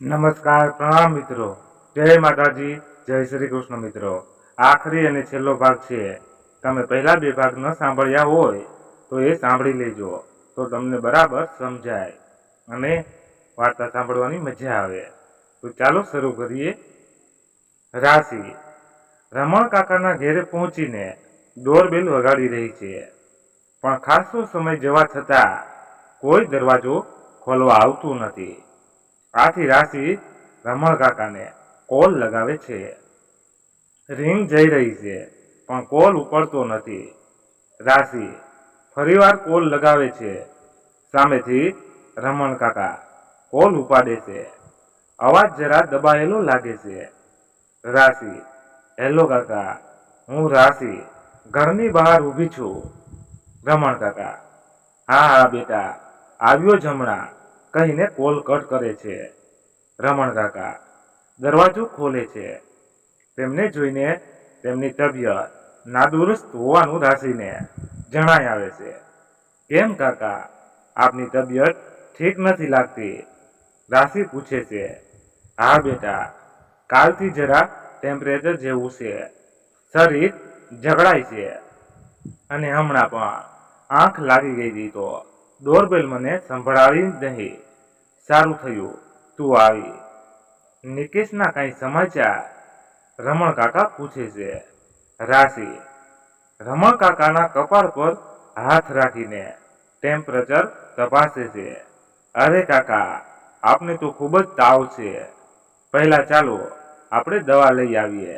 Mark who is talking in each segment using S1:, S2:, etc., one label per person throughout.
S1: નમસ્કાર, પ્રણામ મિત્રો, જય માતાજી, જય શ્રી કૃષ્ણ મિત્રો। આખરી અને છેલ્લો ભાગ છે। તમે પહેલા બે ભાગ ન સાંભળ્યા હોય તો એ સાંભળી લેજો, તો તમને બરાબર સમજાય અને વાર્તા સાંભળવાની મજા આવે। તો ચાલો શરૂ કરીએ। રાશિ રમણ કાકાના ઘેરે પહોંચીને ડોરબેલ વગાડી રહી છે, પણ ખાસો સમય જવા છતાં કોઈ દરવાજો ખોલવા આવતું નથી। આથી રાશિ રમણ કાકાને કોલ લગાવે છે। રિંગ જઈ રહી છે, પણ કોલ ઉપડતો નથી। રાશિ ફરીવાર કોલ લગાવે છે। સામેથી રમણ કાકા કોલ ઉપાડે છે। અવાજ જરા દબાયેલો લાગે છે। રાશિ હેલો કાકા, હું રાશિ ઘરની બહાર ઊભી છું। રમણ કાકા હા હા બેટા, આવ્યો જ હમણાં કહીને કોલ કટ કરે છે। રમણ કાકા દરવાજો ખોલે છે। તેમને જોઈને તેમની તબિયત નાદુરસ્ત હોવાનું રાશિને જણાઈ આવે છે। કેમ કાકા, આપની તબિયત ઠીક નથી લાગતી? રાશિ પૂછે છે। હા બેટા, કાલથી જરા ટેમ્પરેચર જેવું છે, શરીર જકડાય છે અને હમણાં પણ આંખ લાગી ગઈ હતી તો ડોરબેલ મને સંભળાવી નહીં। સારું થયું તું આવી। નિકેશના કાંઈ સમાચાર? રમણ કાકા પૂછે છે। રાશિ રમણ કાકાના કપાળ પર હાથ રાખીને ટેમ્પરેચર તપાસે છે। અરે કાકા, આપને તો ખૂબ જ તાવ છે। પહેલા ચાલો આપણે દવા લઈ આવીએ,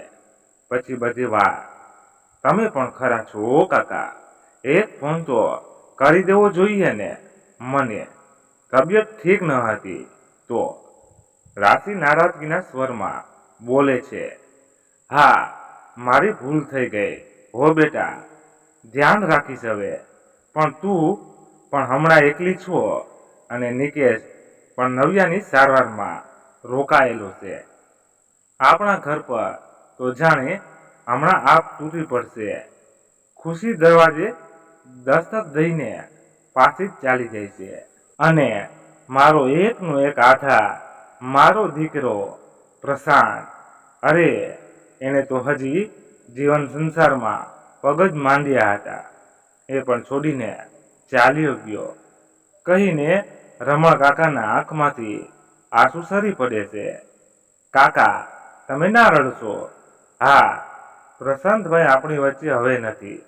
S1: પછી બધી વાત। તમે પણ ખરા છો કાકા, એક ફોન તો કરી દેવો જોઈએ ને મને, તબિયત ઠીક ન હતી તો। રાશિ નારાજગીના સ્વરમાં બોલે છે। હા, મારી ભૂલ થઈ ગઈ હો બેટા, ધ્યાન રાખીશ હવે। પણ તું પણ હમણાં એકલી છો અને નિકેશ પણ નવ્યાની સારવારમાં રોકાયેલો છે। આપણા ઘર પર તો જાણે હમણાં આપ તૂટી પડશે। ખુશી દરવાજે દસ્તક દઈને પાછી જ ચાલી જાય છે અને મારો એકનો એક આધાર, મારો દીકરો પ્રશાંત, અરે એને તો હજી જીવન સંસારમાં પગ જ માંડ્યા હતા, એ પણ છોડીને ચાલ્યો ગયો કહીને રમણ કાકાના આંખમાંથી આંસુ સરી પડે છે। કાકા તમે ના રડશો। હા, પ્રશાંતભાઈ આપણી વચ્ચે હવે નથી,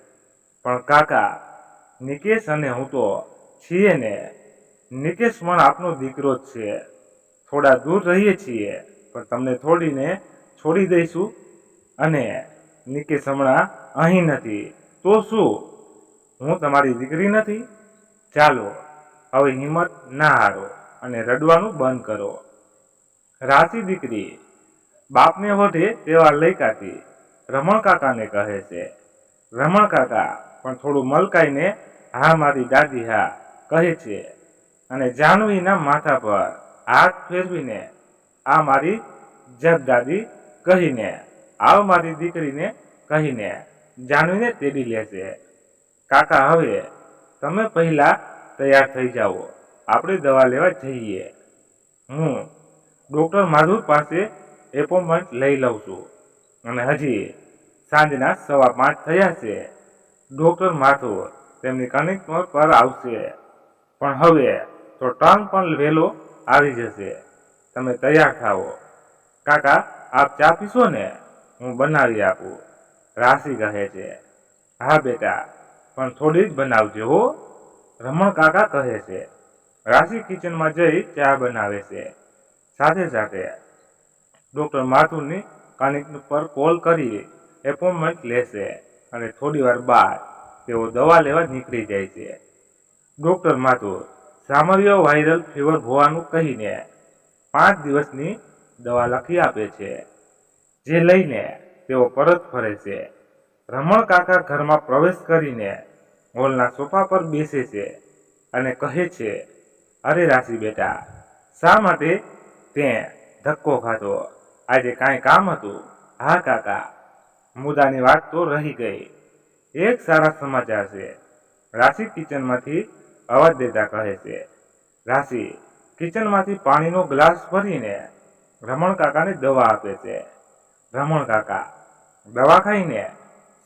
S1: પણ કાકા નિકેશ અને હું તો છીએ ને। નિકેશ પણ આપનો દીકરો જ છે। થોડા દૂર રહીએ છીએ, પણ તમને છોડી દઈશું અને નિકેશ હમણાં અહીં નથી તો શું હું તમારી દીકરી નથી? ચાલો હવે હિંમત ના હારો અને રડવાનું બંધ કરો। રાશિ દીકરી બાપને વઢે તેવા લઈકાથી રમણ કાકાને કહે છે। રમણ કાકા પણ થોડું મલકાઈને હા મારી દાદી હા કહે છે અને જાનવીના માથા પર હાથ ફેરવીને આ મારી જગદાદી કહીને આવ મારી દીકરીને કહીને જાનવીને તેડી લે છે। કાકા હવે તમે પહેલા તૈયાર થઈ જાઓ, આપણે દવા લેવા જઈએ। હું ડૉક્ટર માધુર પાસે એપોઇન્ટમેન્ટ લઈ લઉં છું અને હજી સાંજના 5:15 થયા છે। ડૉક્ટર માથુર તેમની ક્લિનિક પર આવશે, પણ હવે તો ટર્ન પણ વહેલો આવી જશે। તમે તૈયાર થાઓ। કાકા આપ ચા પીશો ને? હું બનાવી આપું, રાશિ કહે છે। હા બેટા, પણ થોડી જ બનાવજો હો, રમણ કાકા કહે છે। રાશિ કિચનમાં જઈ ચા બનાવે છે। સાથે સાથે ડૉક્ટર માથુરની ક્લિનિક પર કોલ કરી એપોઇન્ટમેન્ટ લેશે અને થોડી વાર બાદ તેઓ દવા લેવા નીકળી જાય છે। ડૉક્ટર માથુર સામાન્ય વાયરલ ફીવર હોવાનું કહીને 5 દિવસની દવા લખી આપે છે, જે લઈને તેઓ પરત ફરે છે। રમણ કાકા ઘરમાં પ્રવેશ કરીને હોલના સોફા પર બેસે છે અને કહે છે। અરે રાશિ બેટા, શા માટે તે ધક્કો ખાધો? આજે કાંઈ કામ હતું? હા કાકા, મુદ્દાની વાત તો રહી ગઈ। એક સારા સમાચાર છે, રાશિ કિચનમાંથી અવાજ દેતા કહે છે। રાશિ કિચનમાંથી પાણીનો ગ્લાસ ભરીને રમણ કાકાને દવા આપે છે. રમણ કાકા દવા ખાઈને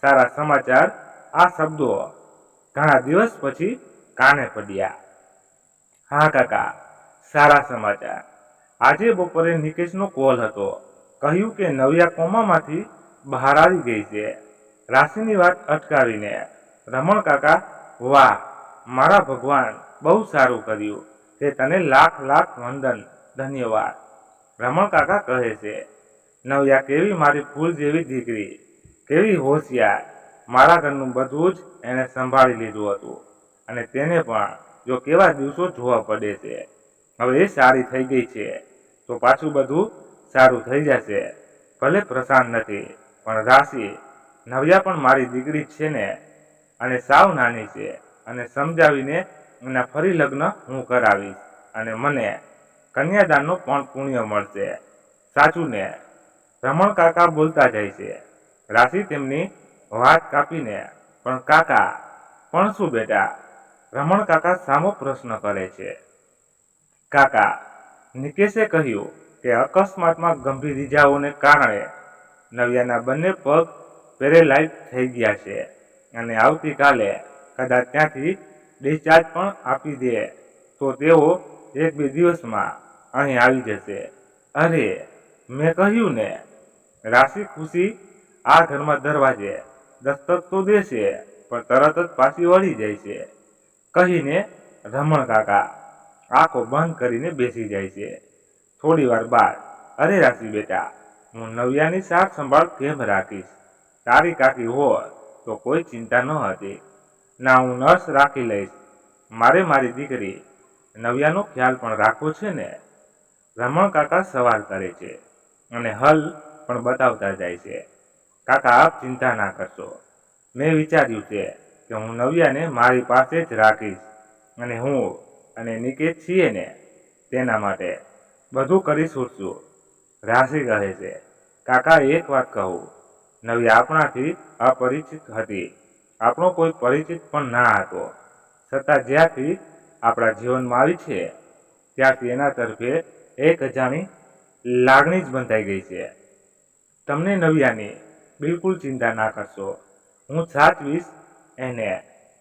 S1: સારા સમાચાર આ શબ્દો ઘણા દિવસ પછી કાને પડ્યા. હા કાકા, સારા સમાચાર. આજે બપોરે નિકેશનો કોલ હતો. કહ્યું કે નવ્યા કોમામાંથી બહાર આવી ગઈ છે. રાશિની વાત અટકાવીને રમણ કાકા, વાહ મારા ભગવાન, બહુ સારું કર્યું. તે તને લાખ લાખ વંદન, ધન્યવાદ. રમણ કાકા કહે છે, નવ્યા કેવી મારી ફૂલ જેવી દીકરી, કેવી હોશિયાર. મારા ઘરનું બધું જ એણે સંભાળી લીધું હતું અને તેને પણ જો કેવા દિવસો જોવા પડે છે. હવે એ સારી થઈ ગઈ છે તો પાછું બધું સારું થઈ જશે. ભલે પ્રશાંત નથી પણ રાશિ, નવ્યા પણ મારી દીકરી છે ને, અને સાવ નાની છે, અને સમજાવીને એના ફરી લગ્ન હું કરાવીશ અને મને કન્યાદાનનો પણ પુણ્ય મળશે. સાચું ને? રમણ કાકા બોલતા જાય છે. રાશિ તેમની વાત કાપીને, પણ કાકા, પણ શું બેટા? રમણ કાકા સામો પ્રશ્ન કરે છે. કાકા, નિકેશે કહ્યું કે અકસ્માતમાં ગંભીર ઇજાઓને કારણે નવ્યાના બંને પગ પેરેલાઇઝ થઈ ગયા છે અને આવતીકાલે કદાચ ત્યાંથી ડિસ્ચાર્જ પણ આપી દે તો તેઓ 1-2 દિવસમાં અહીં આવી જશે. અરે, મેં કહ્યું ને! રાશિ ખુશી આ ઘરમાં દરવાજે દસ્તક તો દેશે પણ તરત જ પાછી વળી જાય છે કહીને રમણ કાકા આંખો બંધ કરીને બેસી જાય છે. થોડી વાર બાદ, અરે રાશિ બેટા, હું નવ્યાની સાર સંભાળ કેમ રાખીશ? તારી કાકી હોત તો કોઈ ચિંતા ન હતી. ના, હું નર્સ રાખી લઈશ. મારે મારી દીકરી નવ્યાનો ખ્યાલ પણ રાખવો છે ને? રમણ કાકા સવાલ કરે છે અને હલ પણ બતાવતા જાય છે. કાકા, આપ ચિંતા ના કરશો. મેં વિચાર્યું છે કે હું નવ્યાને મારી પાસે જ રાખીશ અને હું અને નિકેત છીએ ને, તેના માટે બધું કરી છૂટશું. રાશિ કહે છે, કાકા એક વાત કહું, નવ્યા આપણાથી અપરિચિત હતી. આપણો કોઈ પરિચિત પણ ના હતો, છતાં જ્યારથી આપણા જીવનમાં આવી છે ત્યારથી એના તરફે એક અજાણી લાગણી જ બંધાઈ ગઈ છે. તમને નવ્યાની બિલકુલ ચિંતા ના કરશો. હું સાચવીશ એને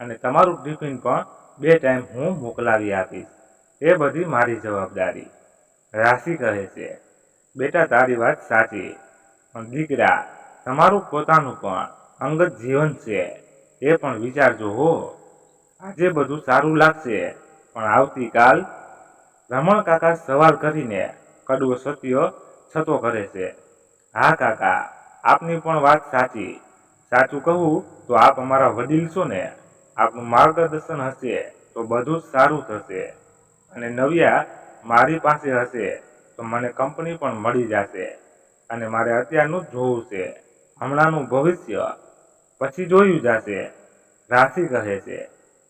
S1: અને તમારું ટિફિન પણ 2 ટાઈમ હું મોકલાવી આપીશ. એ બધી મારી જવાબદારી. રાશિ કહે છે, બેટા તારી વાત સાચી, પણ દીકરા, તમારું પોતાનું પણ અંગત જીવન છે, એ પણ વિચારજો હો. આજે બધું સારું લાગશે પણ આવતીકાલ? રમણ કાકા સવાલ કરીને કડવો સત્ય છતો કરે છે. હા કાકા, આપની પણ વાત સાચી. સાચું કહું તો આપ અમારા વડીલ છો ને, આપનું માર્ગદર્શન હશે તો બધું જ સારું થશે. અને નવ્યા મારી પાસે હશે તો મને કંપની પણ મળી જશે. અને મારે અત્યારનું જ જોવું છે, હમણાંનું ભવિષ્ય પછી જોયું જશે. રાશિ કહે છે,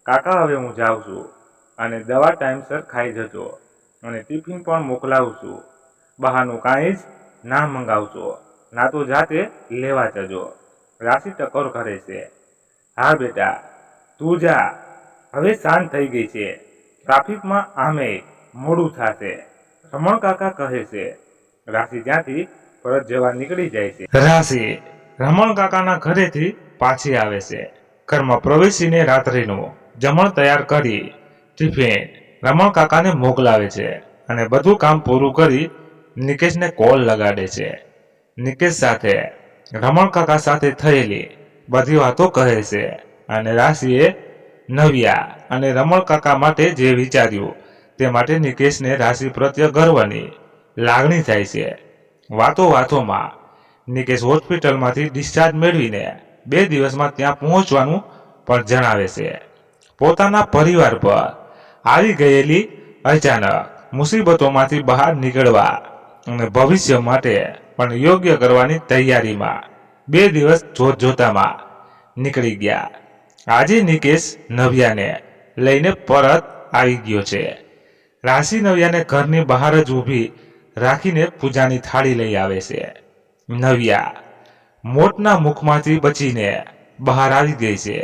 S1: કાકા હવે હું જાઉં છું અને દવા ટાઈમસર ખાઈ જજો અને ટિફિન પણ મોકલાવું છું. બહારનું કાંઈ જ ના મંગાવશો, ના તો જાતે લેવા જજો. રાશિ ટકોર કરે છે. હા બેટા, તું જા. હવે શાંત થઈ ગઈ છે. ટ્રાફિકમાં આમે મોડું થશે. રમણ કાકા કહે છે. રાશિ ત્યાંથી પરત જવા નીકળી જાય છે. રાશિ રમણ કાકાના ઘરેથી પાછી આવે છે. ઘરમાં પ્રવેશીને રાત્રિનું જમણ તૈયાર કરી ટિફિન રમણ કાકાને મોકલાવે છે અને બધું કામ પૂરું કરી નિકેશને કોલ લગાડે છે. નિકેશ સાથે રમણ કાકા સાથે થયેલી બધી વાતો કહે છે અને રાશિએ નવ્યા અને રમણ કાકા માટે જે વિચાર્યું તે માટે નિકેશને રાશિ પ્રત્યે ગર્વની લાગણી થાય છે. વાતોમાં નિકેશ હોસ્પિટલમાંથી ડિસ્ચાર્જ મેળવીને 2 દિવસમાં ત્યાં પહોંચવાનું પણ જણાવે છે. પોતાના પરિવાર પર આવી ગયેલી અચાનક મુસીબતોમાંથી બહાર નીકળવા અને ભવિષ્ય માટે પણ યોગ્ય કરવાની તૈયારીમાં 2 દિવસ જોતજોતામાં નીકળી ગયા. આજે નિકેશ નવ્યાને લઈને પરત આવી ગયો છે. રાશિ નવ્યાને ઘરની બહાર જ ઊભી રાખીને પૂજાની થાળી લઈ આવે છે. નવ્યા મોતના મુખમાંથી બચીને બહાર આવી ગઈ છે.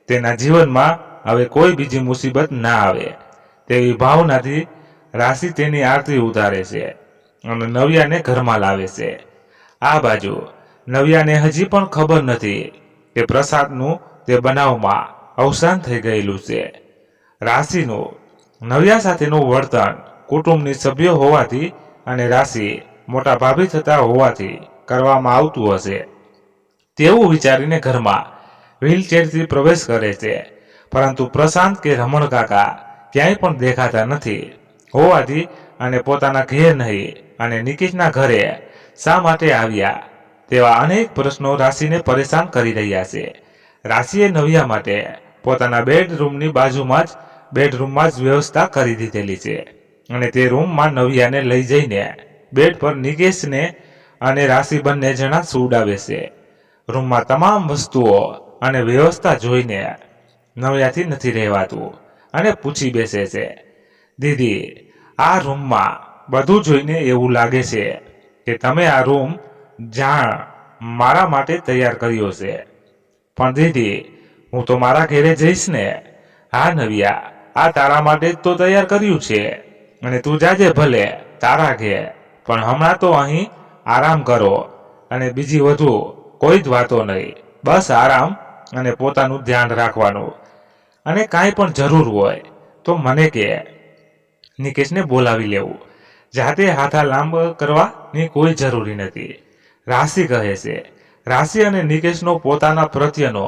S1: તેના જીવનમાં હવે કોઈ બીજી મુસીબત ના આવે તેવી ભાવનાથી રાશિ તેની આરતી ઉતારે છે. અને નવ્યાને ઘરમાં લાવે છે. આ બાજુ નવ્યાને હજી પણ ખબર નથી કે પ્રસાદનું તે બનાવમાં અવસાન થઈ ગયેલું છે. રાશિનું નવ્યા સાથેનું વર્તન કુટુંબની સભ્ય હોવાથી અને રાશિ મોટા ભાભી થતા હોવાથી કરવામાં આવતું હશે તેવું વિચારીને ઘરમાં વ્હીલચેરથી પ્રવેશ કરે છે. પરંતુ પ્રશાંત કે રમણ કાકા ક્યાંય પણ દેખાતા નથી હોવાથી અને પોતાના ઘેર નહીં અને નિકેશના ઘરે શા માટે આવ્યા તેવા અનેક પ્રશ્નો રાશિને પરેશાન કરી રહ્યા છે. રાશિએ નવ્યા માટે પોતાના બેડરૂમની બાજુમાં જ વ્યવસ્થા કરી દીધેલી છે અને તે રૂમમાં નવ્યાને લઈ જઈને બેડ પર નિકેશને અને રાશિ બંને જણા સુવડાવે છે. રૂમમાં તમામ વસ્તુઓ અને વ્યવસ્થા જોઈને નવ્યાથી નથી રહેવાતું અને પૂછી બેસે છે, દીદી, આ રૂમમાં બધું જોઈને એવું લાગે છે કે તમે આ રૂમ જાણ મારા માટે તૈયાર કર્યો છે. પણ દીદી, હું તો મારા ઘરે જઈશ ને. હા નવ્યા, આ તારા માટે જ તો તૈયાર કર્યું છે અને તું જાજે ભલે તારા ઘેર, પણ હમણાં તો અહીં આરામ કરો અને બીજી વધુ કોઈ જ વાતો નહીં. બસ આરામ અને પોતાનું ધ્યાન રાખવાનું અને કાંઈ પણ જરૂર હોય તો મને કે. નિકેશને બોલાવી લેવું. જાતે હાથા લાંબા કરવાની કોઈ જરૂરી નથી. રાશિ કહે છે. રાશિ અને નિકેશનો પોતાના પ્રત્યેનો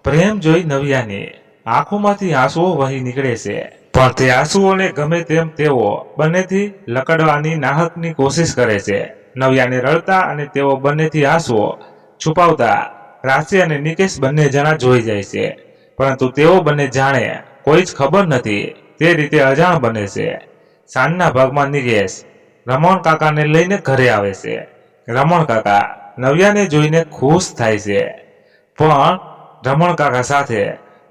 S1: પ્રેમ જોઈ નવ્યાની આંખોમાંથી આંસુઓ વહી નીકળે છે. પણ તે આંસુઓને ગમે તેમ તેઓ બંનેથી લકડવાની નાહકની કોશિશ કરે છે. નવ્યાને રડતા અને તેઓ બંનેથી આંસુઓ છુપાવતા રાશિ અને નિકેશ બંને જણા જોઈ જાય છે. પરંતુ તેઓ બંને જાણે કોઈ જ ખબર નથી તે રીતે અજાણ બને છે. સાંજના ભાગમાં નિકેશ રમણ કાકાને લઈને ઘરે આવે છે. રમણ કાકા નવ્યાને જોઈને ખુશ થાય છે, પણ રમણ કાકા સાથે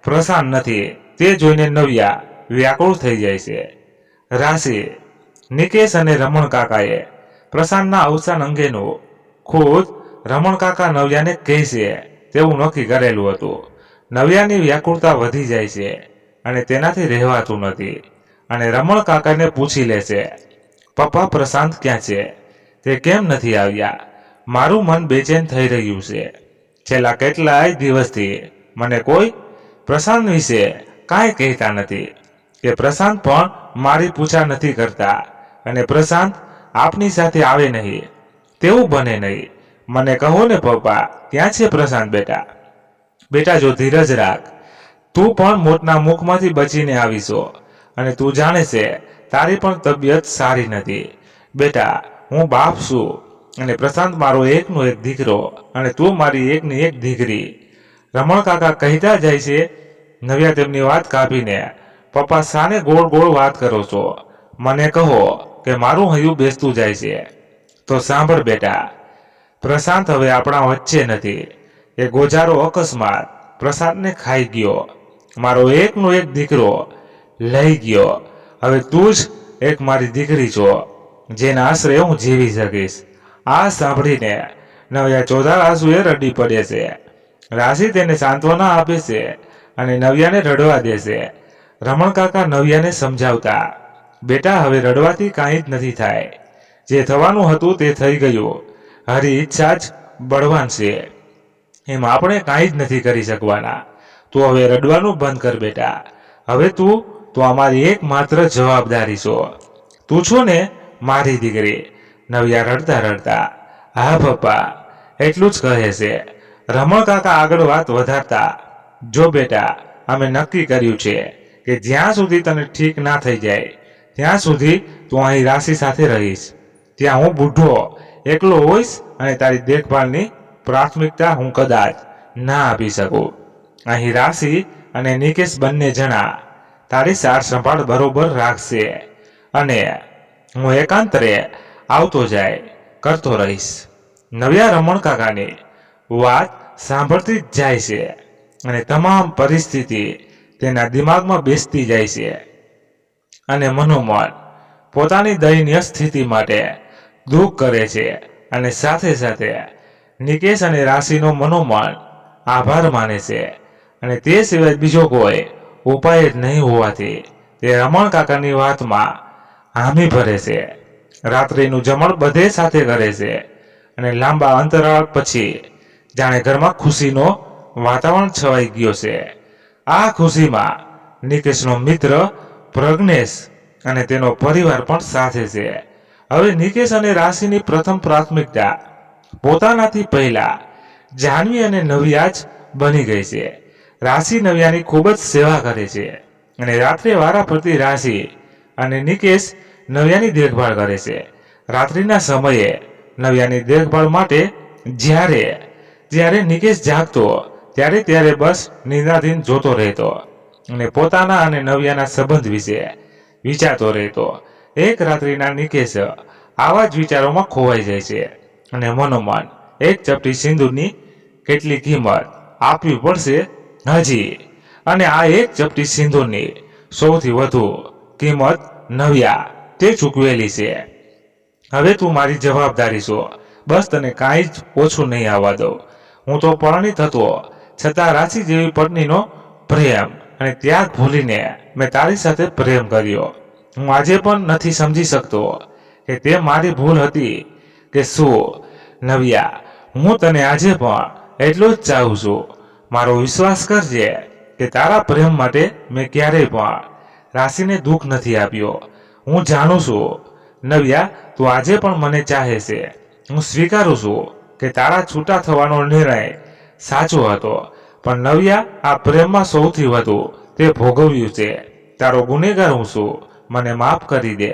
S1: પ્રશાંત નથી તે જોઈને નવ્યા વ્યાકુળ થઈ જાય છે. રાશિ, નિકેશ અને રમણ કાકાએ પ્રશાંતના અવસાન અંગેનું ખુદ રમણ કાકા નવ્યાને કહે છે તેવું નક્કી કરેલું હતું. નવ્યાની વ્યાકુળતા વધી જાય છે અને તેનાથી રહેવાતું નથી અને રમણ કાકાને પૂછી લે છે, પપ્પા પ્રશાંત ક્યાં છે? તે કેમ નથી આવ્યા? મારું મન બેચેન થઈ રહ્યું છે. છેલ્લા કેટલાય દિવસથી મને કોઈ પ્રશાંત વિશે કાંઈ કહેતા નથી કે પ્રશાંત પણ મારી પૂછા નથી કરતા અને પ્રશાંત આપની સાથે આવે નહીં તેવું બને નહીં. મને કહો ને પપ્પા, ક્યાં છે પ્રશાંત બેટા? બેટા જો ધીરજ રાખ, તું પણ મોતના મુખમાંથી બચીને આવીશો અને તું જાણે છે તારી પણ તબિયત સારી નથી. બેટા, હું બાપ છું અને પ્રશાંત મારો એકનો એક દીકરો અને તું મારી એકની એક દીકરી. રમણ કાકા કહેતા જાય છે. નવ્યા તેમની વાત કાપીને, પપ્પા શાને ગોળ ગોળ વાત કરો છો? મને કહો કે મારું હૈયું બેસતું જાય છે. તો સાંભળ બેટા, પ્રશાંત હવે આપણા વચ્ચે નથી. એ ગોજારો અકસ્માત પ્રશાંતને ખાઈ ગયો. મારો એકનો એક દીકરો લઈ ગયો. હવે તું જ એક મારી દીકરી છો જેના આશરે હું જીવી શકીશ. આ સાંભળીને નવ્યા ચોધાર આંસુએ રડી પડે છે. રાશિ તેને સાંત્વના આપે છે અને નવ્યાને રડવા દે છે. રમણ કાકા નવ્યાને સમજાવતા, બેટા હવે રડવાથી કાંઈ જ નથી થાય. જે થવાનું હતું તે થઈ ગયું. હરી ઈચ્છા જ બળવાન છે. એમ આપણે કાંઈ જ નથી કરી શકવાના. તું હવે રડવાનું બંધ કર બેટા. હવે તું તો અમારી એકમાત્ર જવાબદારી છો. તું છો ને મારી દીકરી. નવ્યા રડતા રડતા, હા પપ્પા, એટલું જ કહે છે. રમણ કાકા આગળ વાત વધારતા, જો બેટા, અમે નક્કી કર્યું છે કે જ્યાં સુધી તને ઠીક ના થઈ જાય ત્યાં સુધી તું અહીં રાશિ સાથે રહીશ. ત્યાં હું બુઢો એકલો હોઈશ અને તારી દેખભાળની પ્રાથમિકતા હું કદાચ ના આપી શકું. અહીં રાશિ અને નિકેશ બંને જણા તારી સાર સંભાળ બરોબર રાખશે અને હું એકાંતરે આવતો જાય કરતો રહીશ. નવ્યા રમણ કાકાની વાત સાંભળતી જ જાય છે અને તમામ પરિસ્થિતિ તેના દિમાગમાં બેસતી જાય છે અને મનોમન પોતાની દયનીય સ્થિતિ માટે દુઃખ કરે છે અને સાથે સાથે નિકેશ અને રાશિનો મનોમન આભાર માને છે અને તે સિવાય બીજો કોઈ ઉપાય જ નહીં હોવાથી તે રમણ કાકાની વાતમાં હામી ભરે છે. રાત્રિનું જમણ બધે સાથે કરે છે અને લાંબા અંતરાળ પછી જાણે ઘરમાં ખુશીનો વાતાવરણ છવાઈ ગયો છે. આ ખુશીમાં નિકેશનો મિત્ર પ્રજ્ઞેશ અને તેનો પરિવાર પણ સાથે છે. હવે નિકેશ અને રાશિની પ્રથમ પ્રાથમિકતા પોતાનાથી પહેલા જાનવી અને નવ્યા જ બની ગઈ છે. રાશિ નવ્યાની ખૂબ જ સેવા કરે છે અને રાત્રે વારાફરતી રાશિ અને નિકેશ નવ્યાની દેખભાળ કરે છે. રાત્રિના સમયે નવ્યાની દેખભાળ માટે જ્યારે નિકેશ જાગતો ત્યારે બસ નિંદ્રાધીન જોતો રહેતો અને પોતાના અને નવ્યાના સંબંધ વિશે વિચારતો રહેતો. એક રાત્રિના નિકેશ આવા જ વિચારોમાં ખોવાઈ જાય છે અને મનોમન એક ચપટી સિંદૂરની કેટલી કિંમત આપવી પડશે હજી, અને આ એક ચપટી સિંદૂરની સૌથી વધુ કિંમત નવ્યા તે ચૂકવેલી છે. હવે તું મારી જવાબદારી છો, બસ તને કાંઈ જ ઓછું નહીં આવવા દઉં. હું તો પરણિત હતો છતાં રાશિ જેવી પત્નીનો પ્રેમ અને ત્યાગ ભૂલીને મેં તારી સાથે પ્રેમ કર્યો. હું આજે પણ નથી સમજી શકતો કે તે મારી ભૂલ હતી કે શું. નવ્યા, હું તને આજે પણ એટલું જ ચાહું છું. મારો વિશ્વાસ કરજે કે તારા પ્રેમ માટે મેં ક્યારેય પણ રાશિને દુઃખ નથી આપ્યો. હું જાણું છું નવ્યા, તું આજે પણ મને ચાહે છે. હું સ્વીકારું છું કે તારા છૂટા થવાનો નિર્ણય સાચો હતો, પણ નવ્યા, આ પ્રેમમાં સૌથી વધુ તે ભોગવ્યું છે. તારો ગુનેગાર હું છું, મને માફ કરી દે.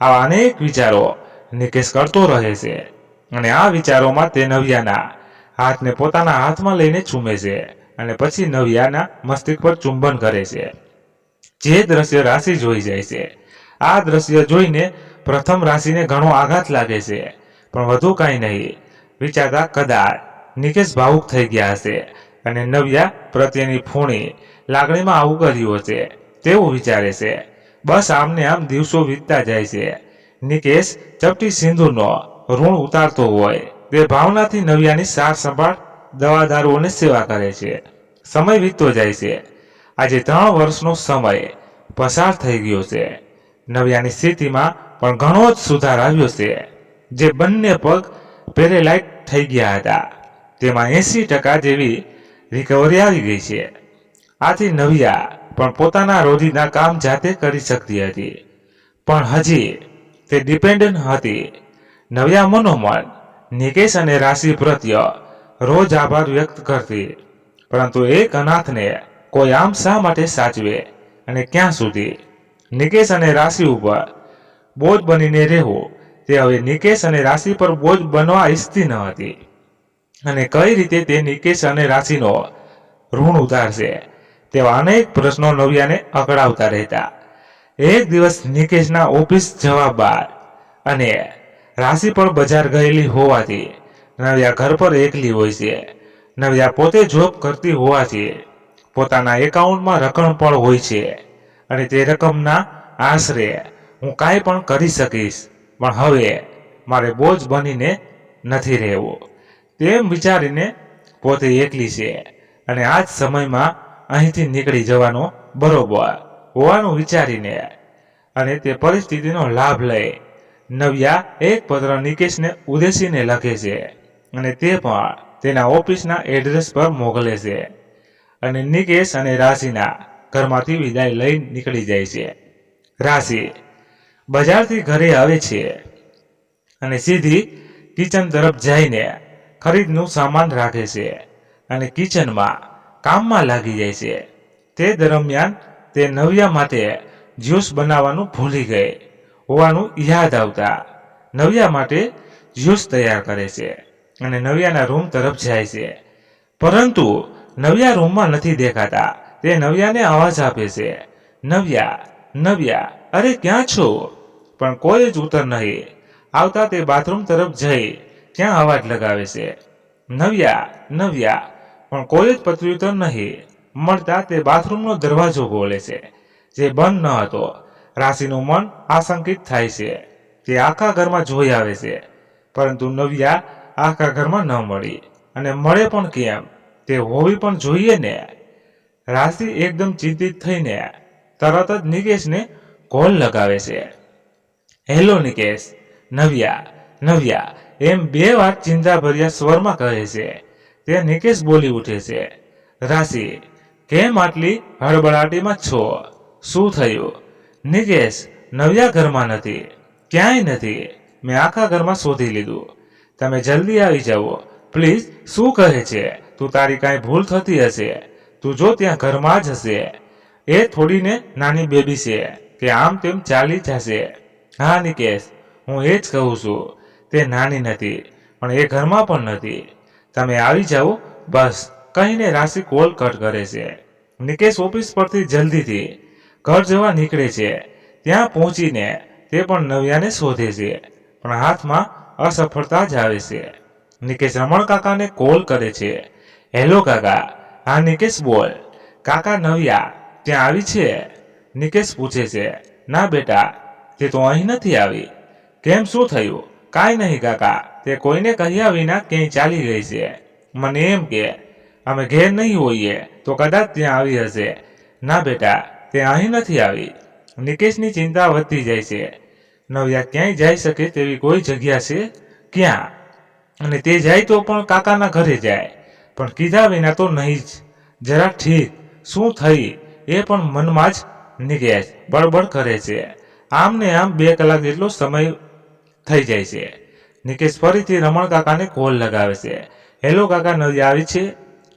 S1: આવા અનેક વિચારો નિકેશ કરતો રહે છે અને આ વિચારોમાં તે નવ્યાના હાથને પોતાના હાથમાં લઈને ચૂમે છે અને પછી નવ્યાના મસ્તિષ્ક પર ચુંબન કરે છે. જે દ્રશ્ય રાશિ જોઈ જાય છે. આ દ્રશ્ય જોઈને પ્રથમ રાશિને ઘણો આઘાત લાગે છે, પણ વધુ કાંઈ નહીં વિચારતા કદાચ નિકેશ ભાવુક થઈ ગયા હશે અને નવ્યા પ્રત્યેની ફૂણી લાગણીમાં આવું કર્યું હશે તેવું વિચારે છે. બસ આમને આમ દિવસો વીતતા જાય છે. નિકેશ ચપટી સિંદૂરનો ઋણ ઉતારતો હોય તે ભાવનાથી નવ્યાની સાર સંભાળ દવા દારૂઓની સેવા કરે છે. સમય વીતતો જાય છે. આજે 3 વર્ષનો સમય પસાર થઈ ગયો છે. નવ્યાની સ્થિતિમાં પણ ઘણો જ સુધાર આવ્યો છે. જે બંને પગ પેરેલાઇઝ થઈ ગયા હતા તેમાં 80% જેવી રિકવરી આવી ગઈ છે. આથી નવ્યા પણ પોતાના રોજિંદા કામ જાતે કરી શકતી હતી, પણ હજી તે ડિપેન્ડન્ટ હતી. નવ્યા મનોમન નિકેશ અને રાશિ પ્રત્યે રોજ આભાર વ્યક્ત કરતી, પરંતુ એક અનાથને કોઈ આમ શા માટે સાચવે અને ક્યાં સુધી. નિકેશ અને રાશિ ઉપર બોજ બનીને રહેવું તે હવે નિકેશ અને રાશિ પર બોજ બનવા ઈચ્છતી ન હતી. અને કઈ રીતે તે નિકેશ અને રાશિનો ઋણ ઉતારશે તેવા અનેક પ્રશ્નો નવ્યાને અકળાવતા રહેતા. એક દિવસ નિકેશના ઓફિસ જવા બાદ અને રાશિ પણ બજાર ગયેલી હોવાથી નવ્યા ઘર પર એકલી હોય છે. નવ્યા પોતે જોબ કરતી હોવાથી પોતાના એકાઉન્ટમાં રકમ પણ હોય છે અને તે રકમના આશરે હું કાંઈ પણ કરી શકીશ, પણ હવે મારે બોજ બનીને નથી રહેવું તેમ વિચારીને પોતે એકલી છે અને આ જ સમયમાં અહીંથી નીકળી જવાનો બરોબર હોવાનું વિચારીને અને તે પરિસ્થિતિનો લાભ લઈ નવ્યા એક પત્ર નિકેશને ઉદ્દેશીને લખે છે અને તે પણ તેના ઓફિસના એડ્રેસ પર મોકલે છે અને નિકેશ અને રાશિના ઘરમાંથી વિદાય લઈ નીકળી જાય છે. રાશિ બજારથી ઘરે આવે છે અને સીધી કિચન તરફ જઈને ખરીદનું સામાન રાખે છે અને કિચનમાં કામમાં લાગી જાય છે. તે દરમિયાન તે નવ્યા માટે જ્યુસ બનાવવાનું ભૂલી ગઈ હોવાનું યાદ આવતા નવ્યા માટે જ્યુસ તૈયાર કરે છે અને નવ્યાના રૂમ તરફ જાય છે, પરંતુ નવ્યા રૂમમાં નથી દેખાતા. તે નવ્યાને અવાજ આપે છે, નવ્યા, નવ્યા, અરે ક્યાં છો? પણ કોઈ જ ઉત્તર નહીં આવતા તે બાથરૂમ તરફ જઈ ત્યાં અવાજ લગાવે છે, નવ્યા, નવ્યા, પણ કોઈ જ પ્રત્યુત્તર નહીં મળતા તે બાથરૂમનો દરવાજો ખોલે છે જે બંધ ન હતો. રાશિનું મન આશંકિત થાય છે. તે આખા ઘરમાં જોઈ આવે છે, પરંતુ નવ્યા આખા ઘરમાં ન મળી અને મળે પણ કેમ? તે હોવી પણ જોઈએ ને. રાશિ એકદમ ચિંતિત થઈને તરત જ નિકેશને કોલ લગાવે છે. હેલો નિકેશ, નવ્યા નવ્યા એમ 2 વાર ચિંતાભર્યા સ્વરમાં કહે છે. તે નિકેશ બોલી ઉઠે છે. રાશિ, કેમ આટલી હળબળાટીમાં છો? શું થયું? નિકેશ, નવ્યા ઘરમાં નથી, ક્યાંય નથી. મેં આખા ઘરમાં શોધી લીધું. તમે જલ્દી આવી જાઓ પ્લીઝ. શું કહે છે? તું તારી કાંઈ ભૂલ થતી હશે. તું જો ત્યાં ઘરમાં જ હશે. એ થોડીને નાની બેબી છે કે આમ તેમ ચાલી જશે. હા નિકેશ, હું એ જ કહું છું. તે નાની નથી પણ એ ઘરમાં પણ નથી. તમે આવી જાઓ બસ, કહીને રાશિ કોલ કટ કરે છે. નિકેશ ઓફિસ પરથી જલ્દીથી ઘર જવા નીકળે છે. ત્યાં પહોંચીને તે પણ નવ્યાને શોધે છે પણ હાથમાં અસફળતા જ આવે છે. નિકેશ રમણ કાકાને કોલ કરે છે. હેલો કાકા. હા નિકેશ બોલ. કાકા, નવ્યા ત્યાં આવી છે? નિકેશ પૂછે છે. ના બેટા, તે તો અહીં નથી આવી. કેમ, શું થયું? કાંઈ નહીં કાકા, તે કોઈને કહ્યા વિના ક્યાંય ચાલી ગઈ છે. મને એમ કે અમે ઘેર નહીં હોઈએ તો કદાચ ત્યાં આવી હશે. ના બેટા, તે અહીં નથી આવી. નિકેશની ચિંતા વધતી જાય છે. નવ્યા ક્યાંય જઈ શકે તેવી કોઈ જગ્યા છે? ક્યાં? અને તે જાય તો પણ કાકાના ઘરે જાય, પણ કીધા વિના તો નહીં જ. જરા ઠીક, શું થઈ એ પણ મનમાં જ નિકેશ બળબડ કરે છે. આમ ને આમ 2 કલાક જેટલો સમય થઈ જાય છે. નિકેશ ફરીથી રમણ કાકાને કોલ લગાવે છે. હેલો કાકા, નવ્યા આવી છે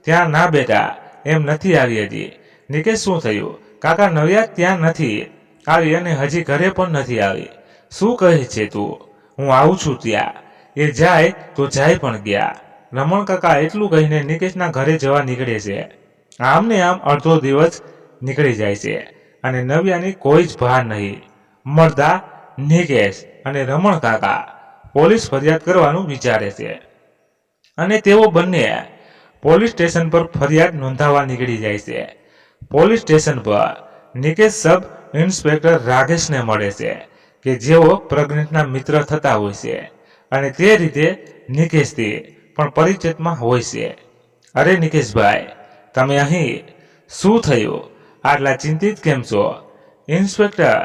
S1: ત્યાં? ના બેટા, એમ નથી આવી હજી. નિકેશ, શું થયું? કાકા, નવ્યા ત્યાં નથી આવી અને હજી ઘરે પણ નથી આવી. શું કહે છે તું? હું આવું છું ત્યાં. એ જાય તો જાય પણ ગયા. રમણ કાકા એટલું કહીને નિકેશના ઘરે જવા નીકળે છે. આમ ને આમ અડધો દિવસ નીકળી જાય છે અને નવ્યાની કોઈ જ ભાર નહીં. મળતા નિકેશ અને રમણ કાકા પોલીસ ફરિયાદ કરવાનું વિચારે છે અને તેઓ બંને પોલીસ સ્ટેશન પર ફરિયાદ નોંધાવવા નીકળી જાય છે. પોલીસ સ્ટેશન પર નિકેશ સબ ઇન્સ્પેક્ટર રાકેશને મળે છે કે જેઓ પ્રજ્ઞેશના મિત્ર થતા હોય છે અને તે રીતે નિકેશથી પણ પરિચિતમાં હોય છે. અરે નિકેશભાઈ, તમે અહીં? શું થયું? આટલા ચિંતિત કેમ છો? ઇન્સ્પેક્ટર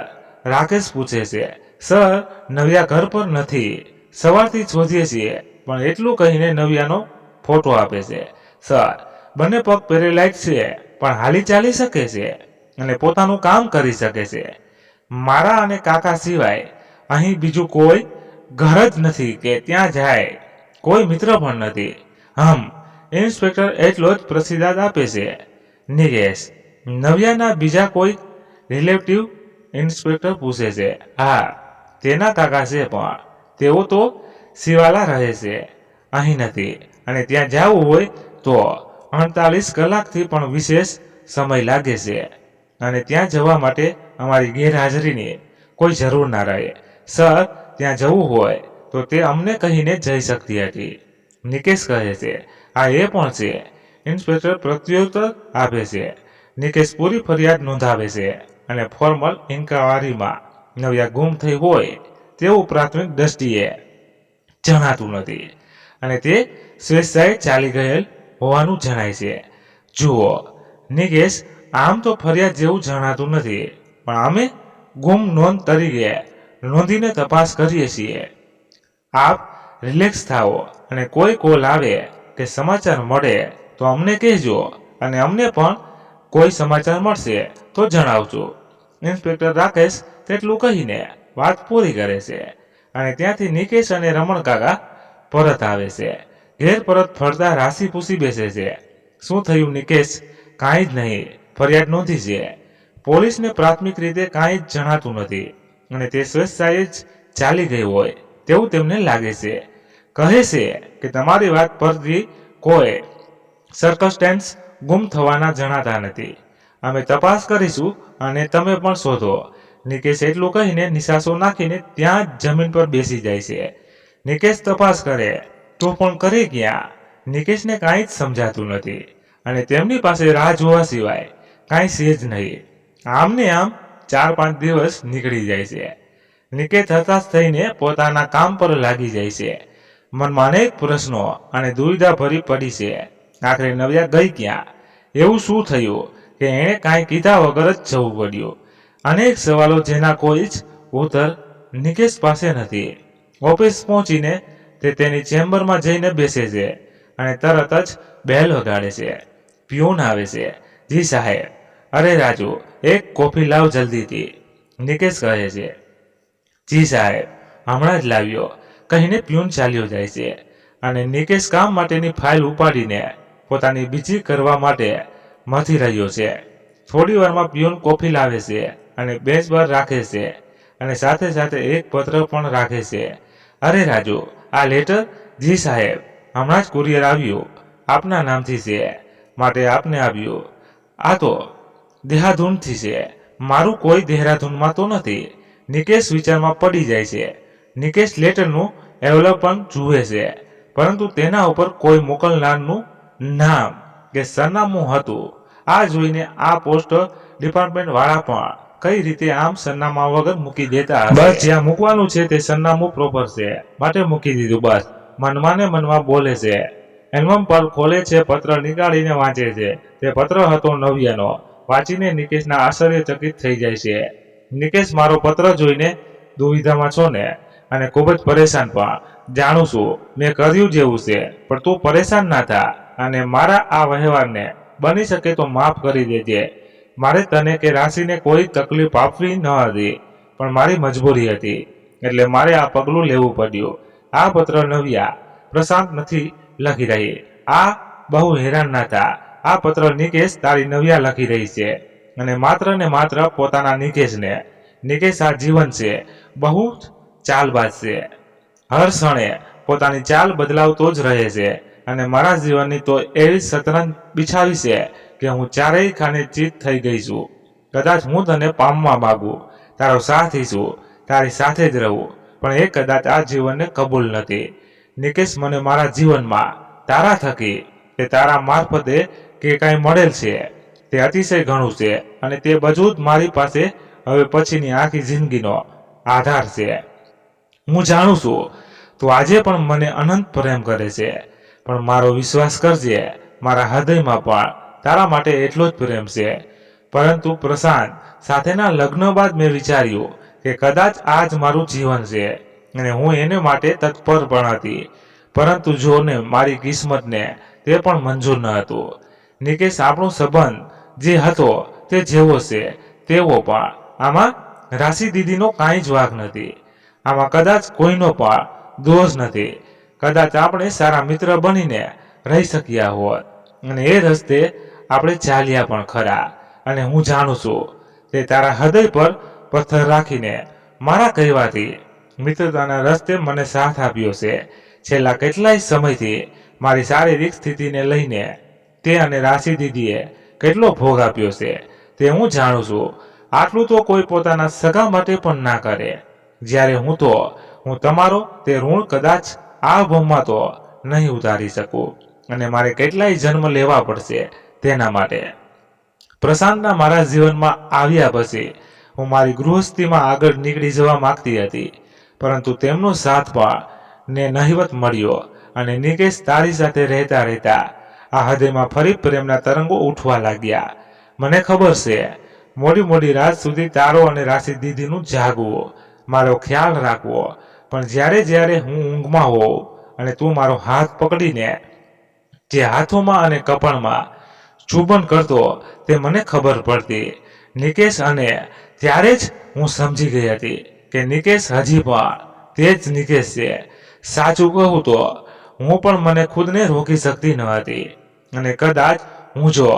S1: રાકેશ પૂછે છે. સર, નવ્યા ઘર પર નથી. સવારથી શોધીએ છીએ. પણ એટલું કહીને નવ્યાનો ફોટો આપે છે. સર, બંને પગ પેરેલાઇઝ છે પણ હાલી ચાલી શકે છે અને પોતાનું કામ કરી શકે છે. મારા અને કાકા સિવાય અહીં બીજું કોઈ ઘર જ નથી કે ત્યાં જાય. કોઈ મિત્ર પણ નથી. ઇન્સ્પેક્ટર એટલો જ પ્રતિસાદ આપે છે. નિકેશ, નવ્યાના બીજા કોઈ રિલેટિવ? ઇન્સ્પેક્ટર પૂછે છે. હા, તેના કાકા છે પણ તેઓ તો સિવાલા રહે છે, અહીં નથી. અને ત્યાં જવું હોય તો 48 કલાકથી પણ વિશેષ સમય લાગે છે અને ત્યાં જવા માટે અમારી ગેરહાજરીની કોઈ જરૂર ના રહે. સર, ત્યાં જવું હોય તો તે અમને કહીને જઈ શકતી હતી. નિકેશ કહે છે. આ એ પણ છે. ઇન્સ્પેક્ટર પ્રત્યુત્તર આપે છે. નિકેશ પૂરી ફરિયાદ નોંધાવે છે અને ફોર્મલ ઇન્કવાયરીમાં નવ્યા ગુમ થઈ હોય તેવું પ્રાથમિક દ્રષ્ટિએ જણાતું નથી અને તે સ્વેચ્છાએ ચાલી ગયેલ હોવાનું જણાય છે. જુઓ નિકેશ, આમ તો ફરિયાદ જેવું જણાતું નથી પણ અમે ગુમ નોંધ તરીકે નોંધીને તપાસ કરીએ છીએ. આપ રિલેક્સ થાઓ અને કોઈ કોલ આવે કે સમાચાર મળે તો અમને કહેજો અને અમને પણ કોઈ સમાચાર મળશે તો જણાવજો. ઇન્સ્પેક્ટર રાકેશ તેટલું કહીને વાત પૂરી કરે છે અને ત્યાંથી નિકેશ અને રમણ કાકા પરત આવે છે. ઘેર પરત ફરતા રાશિ પૂછી બેસે છે. શું થયું નિકેશ? કાંઈ જ નહીં. ફરિયાદ નોંધી છે. પોલીસને પ્રાથમિક રીતે કાંઈ જ જણાતું નથી અને તે સ્વેચ્છાએ જ ચાલી ગઈ હોય તેવું તેમને લાગે છે. કહે છે કે તમારી વાત પરથી કોઈ સર્કસ્ટન્સ ગુમ થવાના જણાતા નથી. અમે તપાસ કરીશું અને તમે પણ શોધો. નિકેશ એટલું કહીને નિશાસો નાખીને ત્યાં જ જમીન પર બેસી જાય છે. નિકેશ તપાસ કરે તો પણ કરે ક્યાં? નિકેશને કાંઈ જ સમજાતું નથી અને તેમની પાસે રાહ જોવા સિવાય કાંઈ છે જ નહીં. આમ ને આમ 4-5 દિવસ નીકળી જાય છે. નિકેશ હતાશ થઈને પોતાના કામ પર લાગી જાય છે. મનમાં અનેક પ્રશ્નો અને દુવિધા ભરી પડી છે. આખરે નવ્યા ગઈ ક્યાં? એવું શું થયું કે એણે કાંઈ કીધા વગર જ જવું પડ્યું? અનેક સવાલો જેના કોઈ જ ઉત્તર નિકેશ પાસે નથી. ઓફિસ પહોંચીને તે તેની ચેમ્બરમાં જઈને બેસે છે અને તરત જ બેલ વગાડે છે. પ્યુન આવે છે. જી સાહેબ. અરે રાજુ, એક કોફી લાવ જલ્દીથી, નિકેશ કહે છે. જી સાહેબ, હમણાં જ લાવ્યો કહીને પ્યુન ચાલ્યો જાય છે અને નિકેશ કામ માટેની ફાઇલ ઉપાડીને પોતાની બીજી કરવા માટે મથી રહ્યો છે. થોડી વારમાં પ્યુન કોફી લાવે છે અને બેન્ચ પર રાખે છે અને સાથે સાથે એક પત્ર પણ રાખે છે. અરે રાજુ, આ લેટર? જી સાહેબ, હમણાં જ કુરિયર આવ્યું, આપના નામથી છે, માટે આપને આવ્યું. આ તો દેહરાદૂનથી છે. મારું કોઈ દેહરાદૂનમાં તો નથી. નિકેશ વિચારમાં પડી જાય છે. નિકેશ લેટરનું અવલોકન જુએ છે, પરંતુ તેના ઉપર કોઈ મોકલનારનું નામ કે સરનામું હતું. આ જોઈને આ પોસ્ટ ડિપાર્ટમેન્ટ વાળા પણ કઈ રીતે આમ સરનામા વગર મૂકી દેતા હશે? બસ જ્યાં મૂકવાનું છે તે સરનામું પ્રોપર છે, માટે મૂકી દીધું. બસ મનમાં ને મનમાં બોલે છે. એલ્બમ પર ખોલે છે, પત્ર નીકાળીને વાંચે છે. તે પત્ર હતો નવ્યાનો. વાંચીને નિકેશના આશ્ચર્યચકિત થઈ જાય છે. નિકેશ, મારો પત્ર જોઈને દુવિધામાં છો ને, અને ખૂબ જ પરેશાન પણ. જાણું છું મેં કર્યું જેવું છે, પણ તું પરેશાન ના થા અને મારા આ વ્યવહારને બની શકે તો માફ કરી દેજે. મારે તને કે રાશિને કોઈ તકલીફ આપવી ન હતી, પણ મારી મજબૂરી હતી, એટલે મારે આ પગલું લેવું પડ્યું. આ પત્ર નવ્યા પ્રશાંત નથી લખી રહી. આ બહુ હેરાન ના થા. આ પત્ર નિકેશ તારી નવ્યા લખી રહી છે, અને માત્ર ને માત્ર પોતાના નિકેશને. નિકેશ, આ જીવન છે, બહુ ચાલબાજ છે. હર ક્ષણે પોતાની ચાલ બદલાવતો જ રહે છે, અને મારા જીવનની તો એવી શતરંજ બિછાવી છે કે હું ચારેય ખાને ચીત થઈ ગઈ છું. કદાચ હું તને પામવા માંગુ, તારો સાથી છું, તારી સાથે જ રહું, પણ એ કદાચ આ જીવનને કબૂલ નથી. નિકેશ, મને મારા જીવનમાં તારા થકી કે તારા મારફતે કે કાંઈ મળેલ છે તે અતિશય ઘણું છે, અને તે બધું જ મારી પાસે હવે પછીની આખી જિંદગીનો આધાર છે. હું જાણું છું તું આજે પણ મને અનંત પ્રેમ કરે છે, પણ મારો વિશ્વાસ કરજે, મારા હૃદયમાં પણ તારા માટે એટલો જ પ્રેમ છે. પરંતુ પ્રશાંત સાથેના લગ્ન બાદ મેં વિચાર્યું કે કદાચ આ જ મારું જીવન છે, અને હું એને માટે તત્પર પણ હતી, પરંતુ જોને મારી કિસ્મતને તે પણ મંજૂર ન હતું. નિકેશ, આપણો સંબંધ જે હતો તે જેવો છે તેવો, પણ આમાં રાશિ દીદીનો કાંઈ જ વાંક નથી. આમાં કદાચ કોઈનો પણ દોષ નથી. કદાચ આપણે સારા મિત્ર બનીને રહી શક્યા હોત, અને એ રસ્તે આપણે ચાલ્યા પણ ખરા. અને હું જાણું છું તે તારા હૃદય પર પથ્થર રાખીને મારા કહેવાથી મિત્રતાના રસ્તે મને સાથ આપ્યો છે. છેલ્લા કેટલાય સમયથી મારી શારીરિક સ્થિતિને લઈને તે અને રાશિ દીદીએ કેટલો ભોગ આપ્યો છે તે હું જાણું છું. આટલું તો કોઈ પોતાના સગા માટે પણ ના કરે. જ્યારે હું તમારો તે ઋણ કદાચ આ ભવમાં તો નહીં ઉતારી શકું, અને મારે કેટલાય જન્મ લેવા પડશે તેના માટે. પ્રશાંતના મારા જીવનમાં આવ્યા પછી હું મારી ગૃહસ્થીમાં આગળ નીકળી જવા માંગતી હતી, પરંતુ તેમનો સાથ પણ ને નહિવત મળ્યો, અને નિકેશ, તારી સાથે રહેતા રહેતા આ હૃદયમાં ફરી પ્રેમના તરંગો ઉઠવા લાગ્યા. મને ખબર છે મોડી મોડી રાત સુધી તારો અને રાશિ દીદીનું જાગવું, મારો ખ્યાલ રાખવો, પણ જ્યારે જ્યારે હું ઊંઘમાં હોઉં અને તું મારો હાથ પકડીને જે હાથોમાં અને કપાળમાં ચુંબન કરતો તે મને ખબર પડતી, નિકેશ. અને ત્યારે જ હું સમજી ગઈ હતી કે નિકેશ હજી પણ તે જ નિકેશ છે. સાચું કહું તો હું પણ મને ખુદને રોકી શકતી ન હતી, અને કદાચ હું જો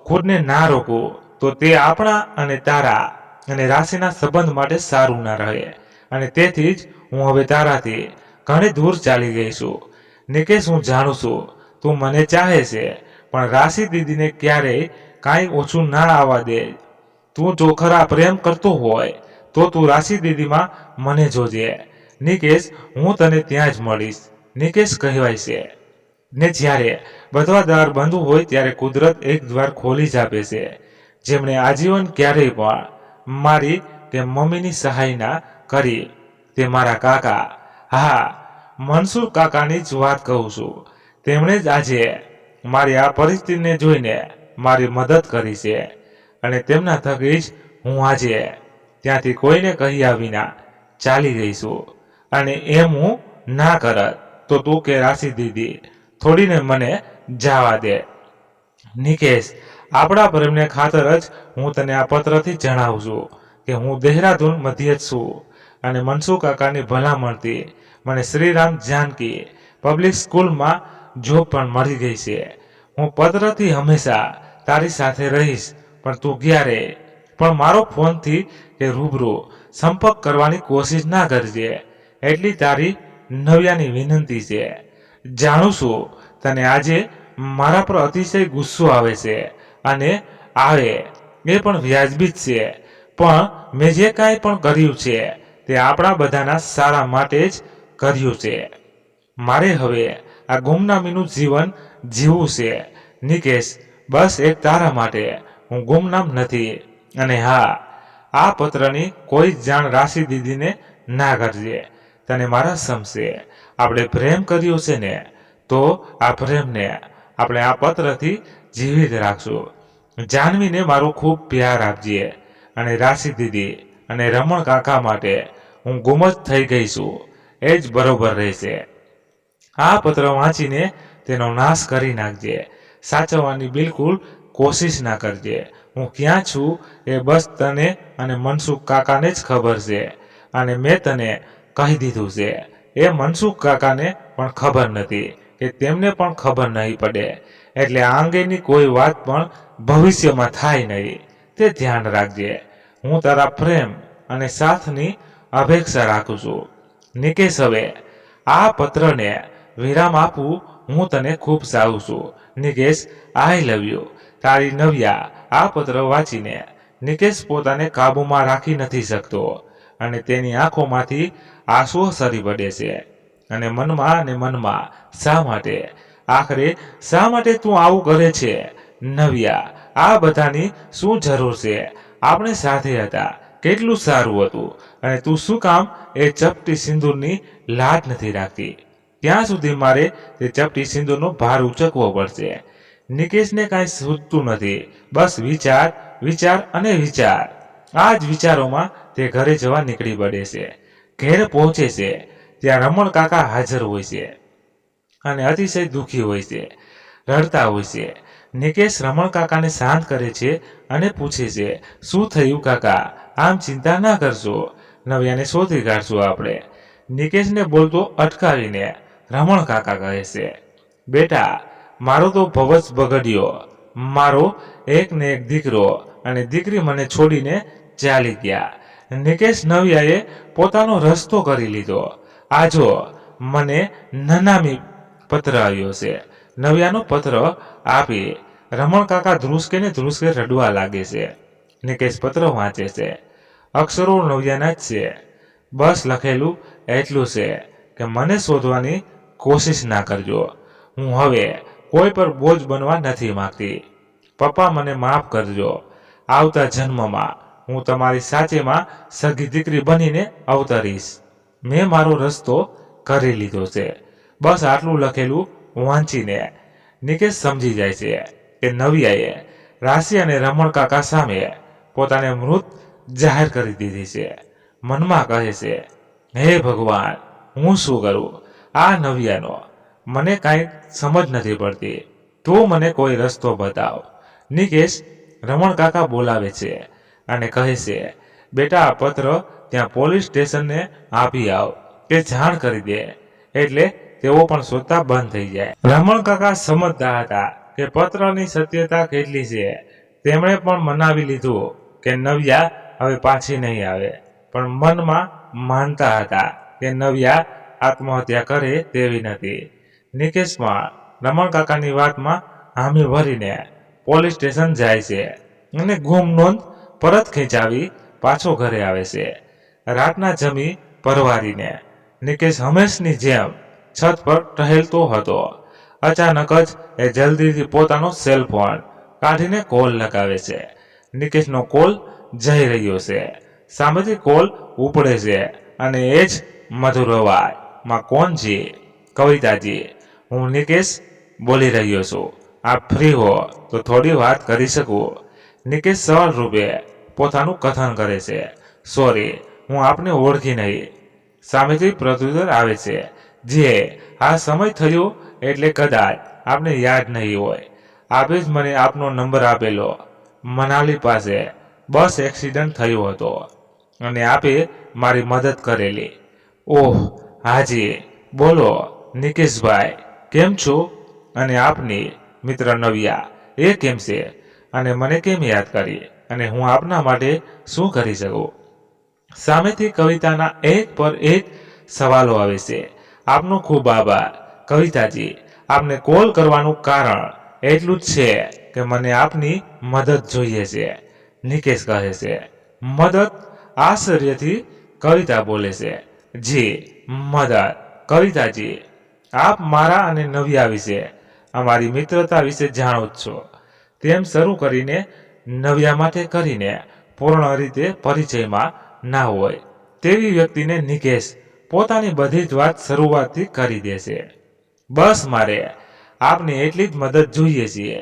S1: ખુદને ના રોકું તો તે આપણા અને તારા અને રાશિના સંબંધ માટે સારું ના રહે, અને તેથી જ હું હવે તારાથી ઘણી દૂર ચાલી ગઈ છું. નિકેશ, હું જાણું છું તું મને ચાહે છે, પણ રાશિ દીદીને ક્યારેય કાંઈ ઓછું ના આવવા દે. તું જો ખરા પ્રેમ કરતો હોય તો તું રાશિ દીદીમાં મને જોજે. નિકેશ, હું તને ત્યાં જ મળીશ. નિકેશ કહેવાય છે ને જ્યારે બધા દ્વાર બંધ હોય ત્યારે કુદરત એક દ્વાર ખોલી જ આપે છે. જેમણે આજીવન ક્યારેય પણ મારી કે મમ્મીની સહાય ના કરી તે મારા કાકા, હા, મનસુર કાકાની જ વાત કહું છું. તેમણે જ આજે મારી આ પરિસ્થિતિને જોઈને મારી મદદ કરી છે, અને તેમના થકી જ હું આજે ત્યાંથી કોઈને કહ્યા વિના ચાલી ગઈ છું. અને એમ હું ના કરત તો તું કે રાશિ દીદી થોડીને મને જવા દે. નિકેશ, આપણા પ્રેમને ખાતર જ હું તને આ પત્રથી જણાવું છું કે હું દેહરાદૂન મધ્ય છું અને મનસુખ કાકાની ભલામણથી મને શ્રીરામ જાનકી પબ્લિક સ્કૂલમાં જોબ પણ મળી ગઈ છે. હું પત્રથી હંમેશા તારી સાથે રહીશ, પણ તું ક્યારે પણ મારો ફોનથી કે રૂબરૂ સંપર્ક કરવાની કોશિશ ના કરજે. એટલી તારી નવ્યાની વિનંતી છે. જાણું છું તને આજે મારા પર અતિશય ગુસ્સો આવે છે અને આવે એ પણ વ્યાજબી જ છે, પણ મેં જે કાંઈ પણ કર્યું છે તે આપણા બધાના સારા માટે જ કર્યું છે. મારે હવે આ ગુમનામીનું જીવન જીવવું છે. નિકેશ, બસ એક તારા માટે હું ગુમનામ નથી. અને હા, આ પત્રની કોઈ જાણ રાશિ દીદીને ના કરજે. તને મારા સમશે આપણે પ્રેમ કર્યો છે ને, તો આ પ્રેમને આપણે આ પત્રથી જીવિત રાખશું. જાનવીને મારો ખૂબ પ્યાર આપજે અને રાશિ દીદી અને રમણ કાકા માટે હું ગુમ જ થઈ ગઈ છું એ જ બરોબર રહેશે. આ પત્ર વાંચીને તેનો નાશ કરી નાખજે. સાચવવાની બિલકુલ કોશિશ ના કરજે. હું ક્યાં છું એ બસ તને અને મનસુખ કાકાને જ ખબર છે અને મેં તને કહી દીધું છે. એ મનસુખ કાકાને પણ ખબર નથી કે તેમને પણ ખબર નહીં પડે, એટલે આ અંગેની કોઈ વાત પણ ભવિષ્યમાં થાય નહીં. તે ધ્યાન રાખજે. હું તારા પ્રેમ અને સાથની અપેક્ષા રાખું છું. નિકેશ, હવે આ પત્રને વિરામ આપું હું તને ખૂબ ચાહું છું. નિકેશ, આઈ લવ યુ. તારી નવ્યા. આ પત્ર વાંચીને નિકેશ પોતાને કાબૂમાં રાખી નથી શકતો અને તેની આંખોમાંથી આંસુઓ સરી પડે છે અને મનમાં આખરે શા માટે તું આવું કરે છે? નવ્યા, આ બધાની શું જરૂર છે? આપણે સાથે હતા, કેટલું સારું હતું, અને તું શું કામ એ ચપટી સિંદૂરની લાજ નથી રાખતી? ત્યાં સુધી મારે તે ચપટી સિંદૂરનો ભાર ઉચકવો પડશે. નિકેશને કાંઈ સૂઝતું નથી. બસ વિચાર, વિચાર અને વિચાર. આ જ વિચારોમાં તે ઘરે જવા નીકળી પડે છે. ઘેર પહોંચે છે ત્યાં રમણ કાકા હાજર હોય છે અને અતિશય દુઃખી હોય છે, રડતા હોય છે. નિકેશ રમણ કાકાને શાંત કરે છે અને પૂછે છે, શું થયું કાકા? આમ ચિંતા ના કરશો, નવ્યાને શોધી કાઢશું આપણે. નિકેશને બોલતો અટકાવીને રમણ કાકા કહે છે, બેટા, મારો તો ભવ જ બગડ્યો. મારો એક ને એક દીકરો અને દીકરી મને છોડીને ચાલી ગયા. નિકેશ, નવ્યાએ પોતાનો રસ્તો કરી લીધો. આ જો મને નનામી પત્ર આવ્યો છે. નવ્યાનો પત્ર આપી રમણ કાકા ધ્રુસકે ને ધ્રુસકે રડવા લાગે છે. નિકેશ પત્ર વાંચે છે. અક્ષરો નવ્યાના જ છે. બસ લખેલું એટલું છે કે મને શોધવાની કોશિશ ના કરજો. હું હવે કોઈ પર બોજ બનવા નથી માંગતી. પપ્પા, મને માફ કરજો. આવતા જન્મમાં હું તમારી સાચેમાં સગી દીકરી બનીને અવતરીશ. મેં મારો રસ્તો કરી લીધો છે. બસ આટલું લખેલું વાંચીને નિકેશ સમજી જાય છે કે નવ્યાએ રાશિ અને રમણ કાકા સામે પોતાને મૃત જાહેર કરી દીધી છે. મનમાં કહે છે, હે ભગવાન, હું શું કરું? આ નવ્યાનો મને કાંઈ સમજ નથી પડતી. તું મને કોઈ રસ્તો બતાવ. નિકેશ રમણ કાકા બોલાવે છે અને કહે છે, બેટા, આ પત્ર ત્યાં પોલીસ સ્ટેશનને આપી આવ કે જાણ કરી દે, એટલે તેઓ પણ શોધતા બંધ થઈ જાય. રમણ કાકા સમજતા હતા કે પત્રની સત્યતા કેટલી છે. તેમણે પણ મનાવી લીધું કે નવ્યા હવે પાછી નહીં આવે, પણ મનમાં માનતા હતા કે નવ્યા આત્મહત્યા કરે તેવી નથી. નિકેશ પણ રમણ કાકાની વાતમાં હામી ભરીને પોલીસ સ્ટેશન જાય છે અને ગુમ નોંધ પરત ખેંચાવી પાછો ઘરે આવે છે. રાતના જમી પરવારીને નિકેશ હંમેશની જેમ છત પર ટહેલતો હતો. અચાનક જ એ જલ્દીથી પોતાનો સેલફોન કાઢીને કોલ લગાવે છે. નિકેશનો કોલ જઈ રહ્યો છે. સામેથી કોલ ઉપડે છે અને એ જ મધુર અવાજમાં, કોણજી? કવિતાજી, હું નિકેશ બોલી રહ્યો છું. આપ ફ્રી હો તો થોડી વાત કરી શકું? નિકેશ સવાલ રૂપે પોતાનું કથન કરે છે. સોરી, હું આપને ઓળખી નહીં. સામેથી પ્રત્યુત્તર આવે છે, જે આ સમય થયો એટલે કદાચ આપને યાદ નહીં હોય. આપે જ મને આપનો નંબર આપેલો. મનાલી પાસે બસ એક્સિડન્ટ થયો હતો અને આપે મારી મદદ કરેલી. ઓહ હાજી, બોલો નિકેશભાઈ, કેમ છો? અને આપની મિત્ર નવ્યા એ કેમ છે? અને મને કેમ યાદ કરી? અને હું આપના માટે શું કરી શકું? સામેથી કવિતાના એક પર એક સવાલો આવે છે. આપનો ખૂબ આભાર કવિતાજી. આપને કોલ કરવાનું કારણ એટલું જ છે કે મને આપની મદદ જોઈએ છે. નિકેશ કહે છે. મદદ? આશ્ચર્યથી કવિતા બોલે છે. જી મદદ કવિતાજી. આપ મારા અને નવ્યા વિશે, અમારી મિત્રતા વિશે જાણો જ છો. તેમ શરૂ કરીને નવ્યા માટે કરીને પૂર્ણ રીતે પરિચયમાં ના હોય તેવી વ્યક્તિને નિકેશ પોતાની બધી જ વાત શરૂઆતથી કરી દેશે. બસ મારે આપની એટલી જ મદદ જોઈએ છીએ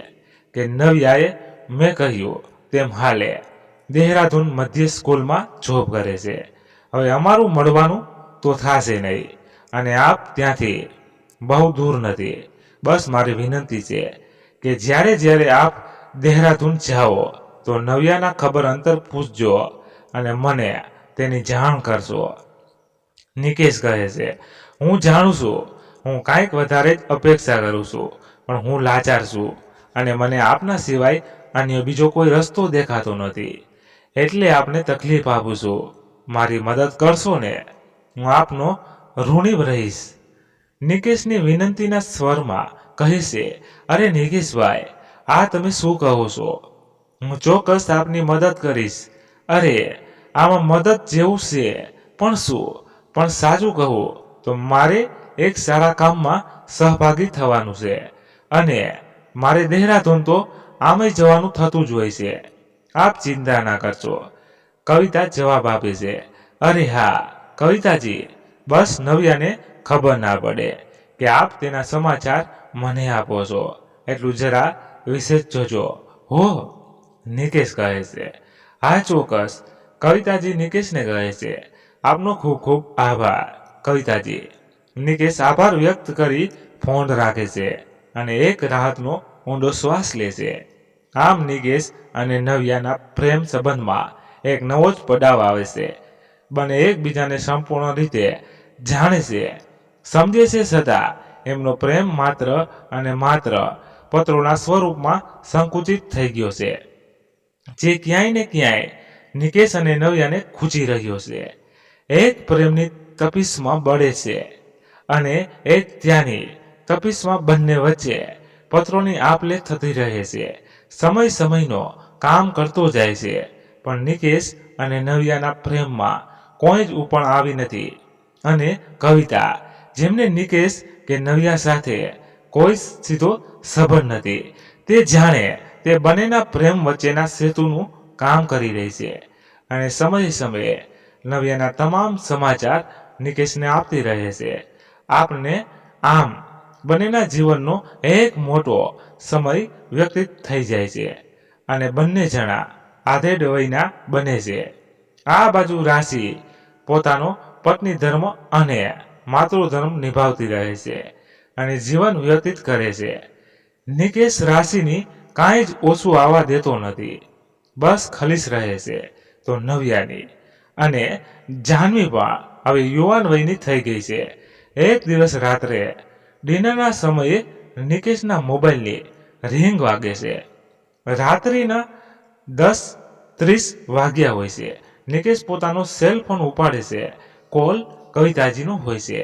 S1: કે નવ્યાએ મેં કહ્યું તેમ હાલે દેહરાદૂન મધ્ય સ્કૂલમાં જોબ કરે છે. હવે અમારું મળવાનું તો થશે નહીં અને આપ ત્યાંથી બહુ દૂર નથી. બસ મારી વિનંતી છે કે જ્યારે જ્યારે આપ દેહરાદૂન જાઓ તો નવ્યાના ખબર અંતર પૂછજો અને મને તેની જાણ કરશો. નિકેશ કહે છે. હું જાણું છું, હું કાંઈક વધારે જ અપેક્ષા કરું છું, પણ હું લાચાર છું અને મને આપના સિવાય અન્ય બીજો કોઈ રસ્તો દેખાતો નથી. એટલે આપને તકલીફ આપું છું. મારી મદદ કરશો ને? હું આપનો ઋણી રહીશ. નિકેશની વિનંતીના સ્વરમાં કહે છે. અરે નિકેશભાઈ, આ તમે શું કહો છો? હું ચોક્કસ આપની મદદ કરીશ. અરે આમાં મદદ જેવું છે પણ શું? પણ સાચું કહું તો મારે એક સારા કામમાં સહભાગી થવાનું છે અને મારે દેહરાદૂન તો આમે જવાનું થતું જ હોય છે. આપ ચિંતા ના કરશો. કવિતા જવાબ આપે છે. અરે હા કવિતાજી, બસ નવ્યાને ખબર ના પડે કે આપ તેના સમાચાર મને આપો છો એટલું જરા વિશેષ જોજો હો. નિકેશ કહે છે. હા ચોક્કસ કવિતાજી નિકેશને કહે છે. આપનો ખૂબ ખૂબ આભાર કવિતાજી. નિકેશ આભાર વ્યક્ત કરી ફોન રાખે છે અને એક રાહતનો ઊંડો શ્વાસ લે છે. આમ નિકેશ અને નવ્યાના પ્રેમ સંબંધમાં એક નવો જ પડાવ આવે છે. બંને એકબીજાને સંપૂર્ણ રીતે જાણે છે, સમજે છે, છતાં એમનો પ્રેમ માત્ર અને માત્ર પત્રોના સ્વરૂપમાં સંકુચિત થઈ ગયો છે, જે ક્યાંય ને ક્યાંય નિકેશ અને નવ્યાને ખૂંચી રહ્યો છે. એક પ્રેમની તપિશમાં બળે છે અને એક ત્યાંની તપિશમાં બંને વચ્ચે પત્રોની આપ-લે થતી રહે છે. સમય સમયનો કામ કરતો જાય છે, પણ નિકેશ અને નવ્યાના પ્રેમમાં કોઈ જ ઉપણ આવી નથી. અને કવિતા, જેમને નિકેશ કે નવ્યા સાથે કોઈ સીધો સંબંધ નથી, તે જાણે તે બંનેના પ્રેમ વચ્ચેના સેતુનું કામ કરી રહી છે અને સમયે સમયે નવ્યાના તમામ સમાચાર નિકેશને આપતી રહે છે. આપને આમ બંનેના જીવનનો એક મોટો સમય વ્યતીત થઈ જાય છે અને બંને જણા આધેડ વયના બને છે. આ બાજુ રાશિ પોતાનો પત્ની ધર્મ અને માતૃધર્મ નિભાવતી રહે છે અને જીવન વ્યતીત કરે છે. નિકેશ રાશિની કાંઈ જ ઓછું આવવા દેતો નથી. બસ ખલીસ રહે છે. તો નવ્યાની અને જાહ્નવી પણ હવે યુવાન વયની થઈ ગઈ છે. એક દિવસ રાત્રે ડિનરના સમયે નિકેશના મોબાઈલની રિંગ વાગે છે. રાત્રિના 10:30 વાગ્યા હોય છે. નિકેશ પોતાનો સેલ ફોન ઉપાડે છે. કોલ કવિતાજીનો હોય છે.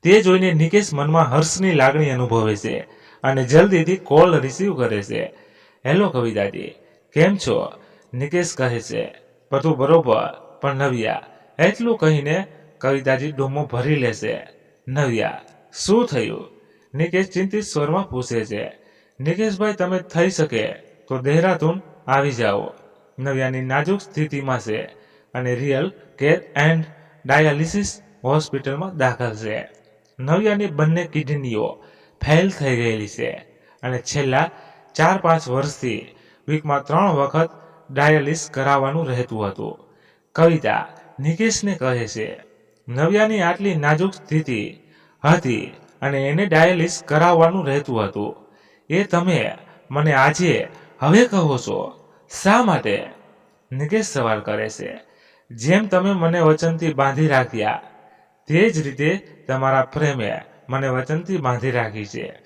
S1: તે જોઈને નિકેશ મનમાં હર્ષની લાગણી અનુભવે છે અને જલ્દીથી કોલ રિસીવ કરે છે. હેલો કવિતાજી, કેમ છો? નિકેશ કહે છે. બધું બરોબર, પણ નવ્યા. એટલું કહીને કવિતાજી ડૂમો ભરી લેશે. નવ્યા, શું થયું? નિકેશ ચિંતિત સ્વરમાં પૂછે છે. નિકેશભાઈ, તમે થઈ શકે તો દેહરાદૂન આવી જાઓ. નવ્યાની નાજુક સ્થિતિમાં છે અને રિયલ કેર એન્ડ ડાયાલિસિસ હોસ્પિટલમાં દાખલ છે. નવ્યાની બંને કિડનીઓ ફેલ થઈ ગયેલી છે અને છેલ્લા 4-5 વર્ષથી વીકમાં 3 વખત ડાયાલિસિસ કરાવવાનું રહેતું હતું. કવિતા નિકેશને કહે છે.
S2: નવ્યાની આટલી નાજુક સ્થિતિ હતી અને એને ડાયાલિસ કરાવવાનું રહેતું હતું. એ તમે મને આજે હવે કહો છો, શા માટે? નિકેશ સવાલ કરે છે. જેમ તમે મને વચનથી બાંધી રાખ્યા તે જ રીતે તમારા પ્રેમે મને વચનથી બાંધી રાખી છે.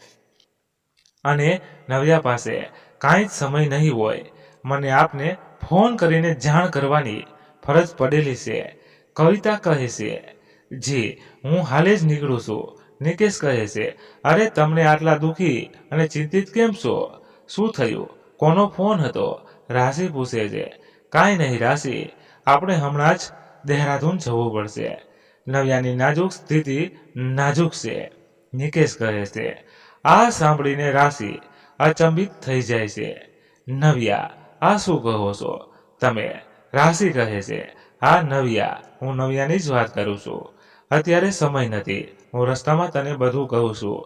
S2: અને નવ્યા પાસે કાંઈ જ સમય નહીં હોય. મને આપને ફોન કરીને જાણ કરવાની ફરજ પડેલી છે. કવિતા કહે છે, જી હું હાલે જ નીકળું છું. નિકેશ કહે છે, અરે તમને આટલા દુઃખી અને ચિંતિત કેમ છો? શું થયું? કોનો ફોન હતો? રાશિ પૂછે છે. કાંઈ નહીં રાશિ, આપણે હમણાં જ દહેરાદૂન જવું પડશે. નવ્યાની નાજુક સ્થિતિ નાજુક છે. નિકેશ કહે છે. આ સાંભળીને રાશિ અચંબિત થઈ જાય છે. નવ્યા, આ શું કહો છો તમે? રાશિ કહે છે, હા નવ્યા, હું નવ્યાની જ વાત કરું છું. અત્યારે સમય નથી, હું રસ્તામાં તને બધું કહું છું.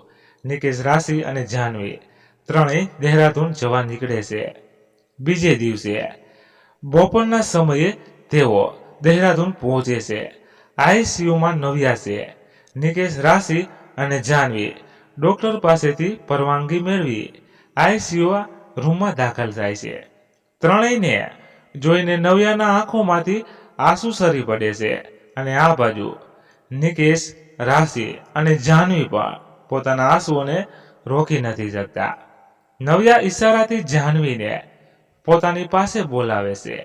S2: નિકેશ, રાશિ અને જાહ્નવી ત્રણેય દહેરાદૂન જવા નીકળે છે. બીજે દિવસે બપોરના સમયે તેઓ દહેરાદૂન પહોંચે છે. આઈસીયુમાં નવ્યા છે. નિકેશ, રાશિ અને જાહ્નવી ડોક્ટર પાસેથી પરવાનગી મેળવી આઈસીયુ રૂમમાં દાખલ થાય છે. ત્રણેયને જોઈને નવ્યાના આંખોમાંથી આંસુ સરી પડે છે. અને આ બાજુ નિકેશ, રાશિ અને જાહ્નવી પણ પોતાના આંસુઓને રોકી નથી શકતા. નવ્યા ઈશારાથી જાહ્નવીને પોતાની પાસે બોલાવે છે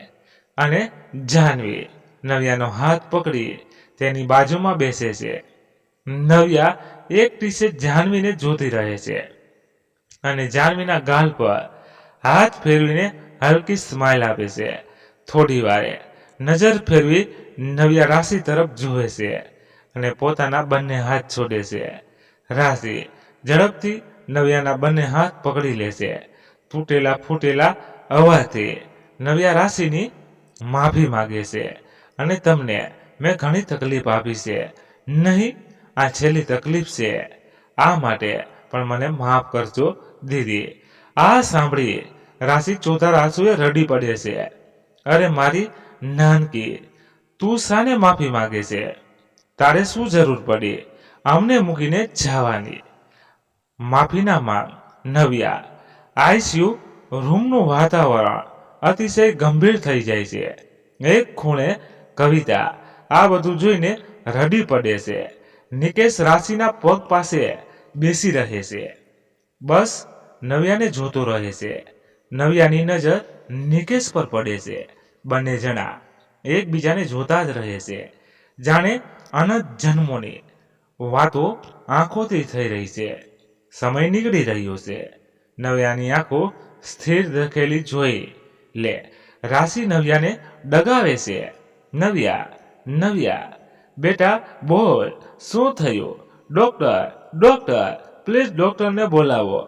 S2: અને જાહ્નવી નવ્યાનો હાથ પકડી તેની બાજુમાં બેસે છે. નવ્યા એક ટીસે જાહ્નવીને જોતી રહે છે અને જાહ્નવીના ગાલ પર હાથ ફેરવીને હલકી સ્માઇલ આપે છે. થોડી વારે નજર ફેરવી નવ્યા રાશિ તરફ જુએ છે અને પોતાના બંને હાથ છોડે છે. રાશિ ઝડપથી નવ્યાના બંને હાથ પકડી લે છે. તૂટેલા ફૂટેલા અવાજથી નવ્યા રાશિની માફી માગે છે અને તમને મેં ઘણી તકલીફ આપી છે. નહીં, આ છેલ્લી તકલીફ છે. આ માટે પણ મને માફ કરજો દીદી. આ સાંભળી રાશિ ચોધાર આંસુએ રડી પડે છે. અરે મારી નાનકી, તું શાને માફી માગે છે? તારે શું જરૂર પડી અમને મૂકીને જવાની? માફી ના માંગ નવ્યા. આઈસીયુ રૂમનું વાતાવરણ અતિશય ગંભીર થઈ જાય છે. એક ખૂણે કવિતા આ બધું જોઈને રડી પડે છે. નિકેશ રાશિના પગ પાસે બેસી રહે છે. બસ નવ્યાને જોતો રહે છે. નવ્યાની નજર નિકેશ પર પડે છે. બંને જણા એકબીજાને જોતા જ રહે છે. જાણે અનંત જન્મોની વાતો આંખોથી થઈ રહી છે. સમય નીકળી રહ્યો છે. નવ્યાની આંખો સ્થિર દેખેલી જોઈ લે રાશિ નવ્યાને ડગાવે છે. નવ્યા, નવ્યા બેટા બોલ, શું થયું? ડોક્ટર, ડોક્ટર, પ્લીઝ ડોક્ટરને બોલાવો.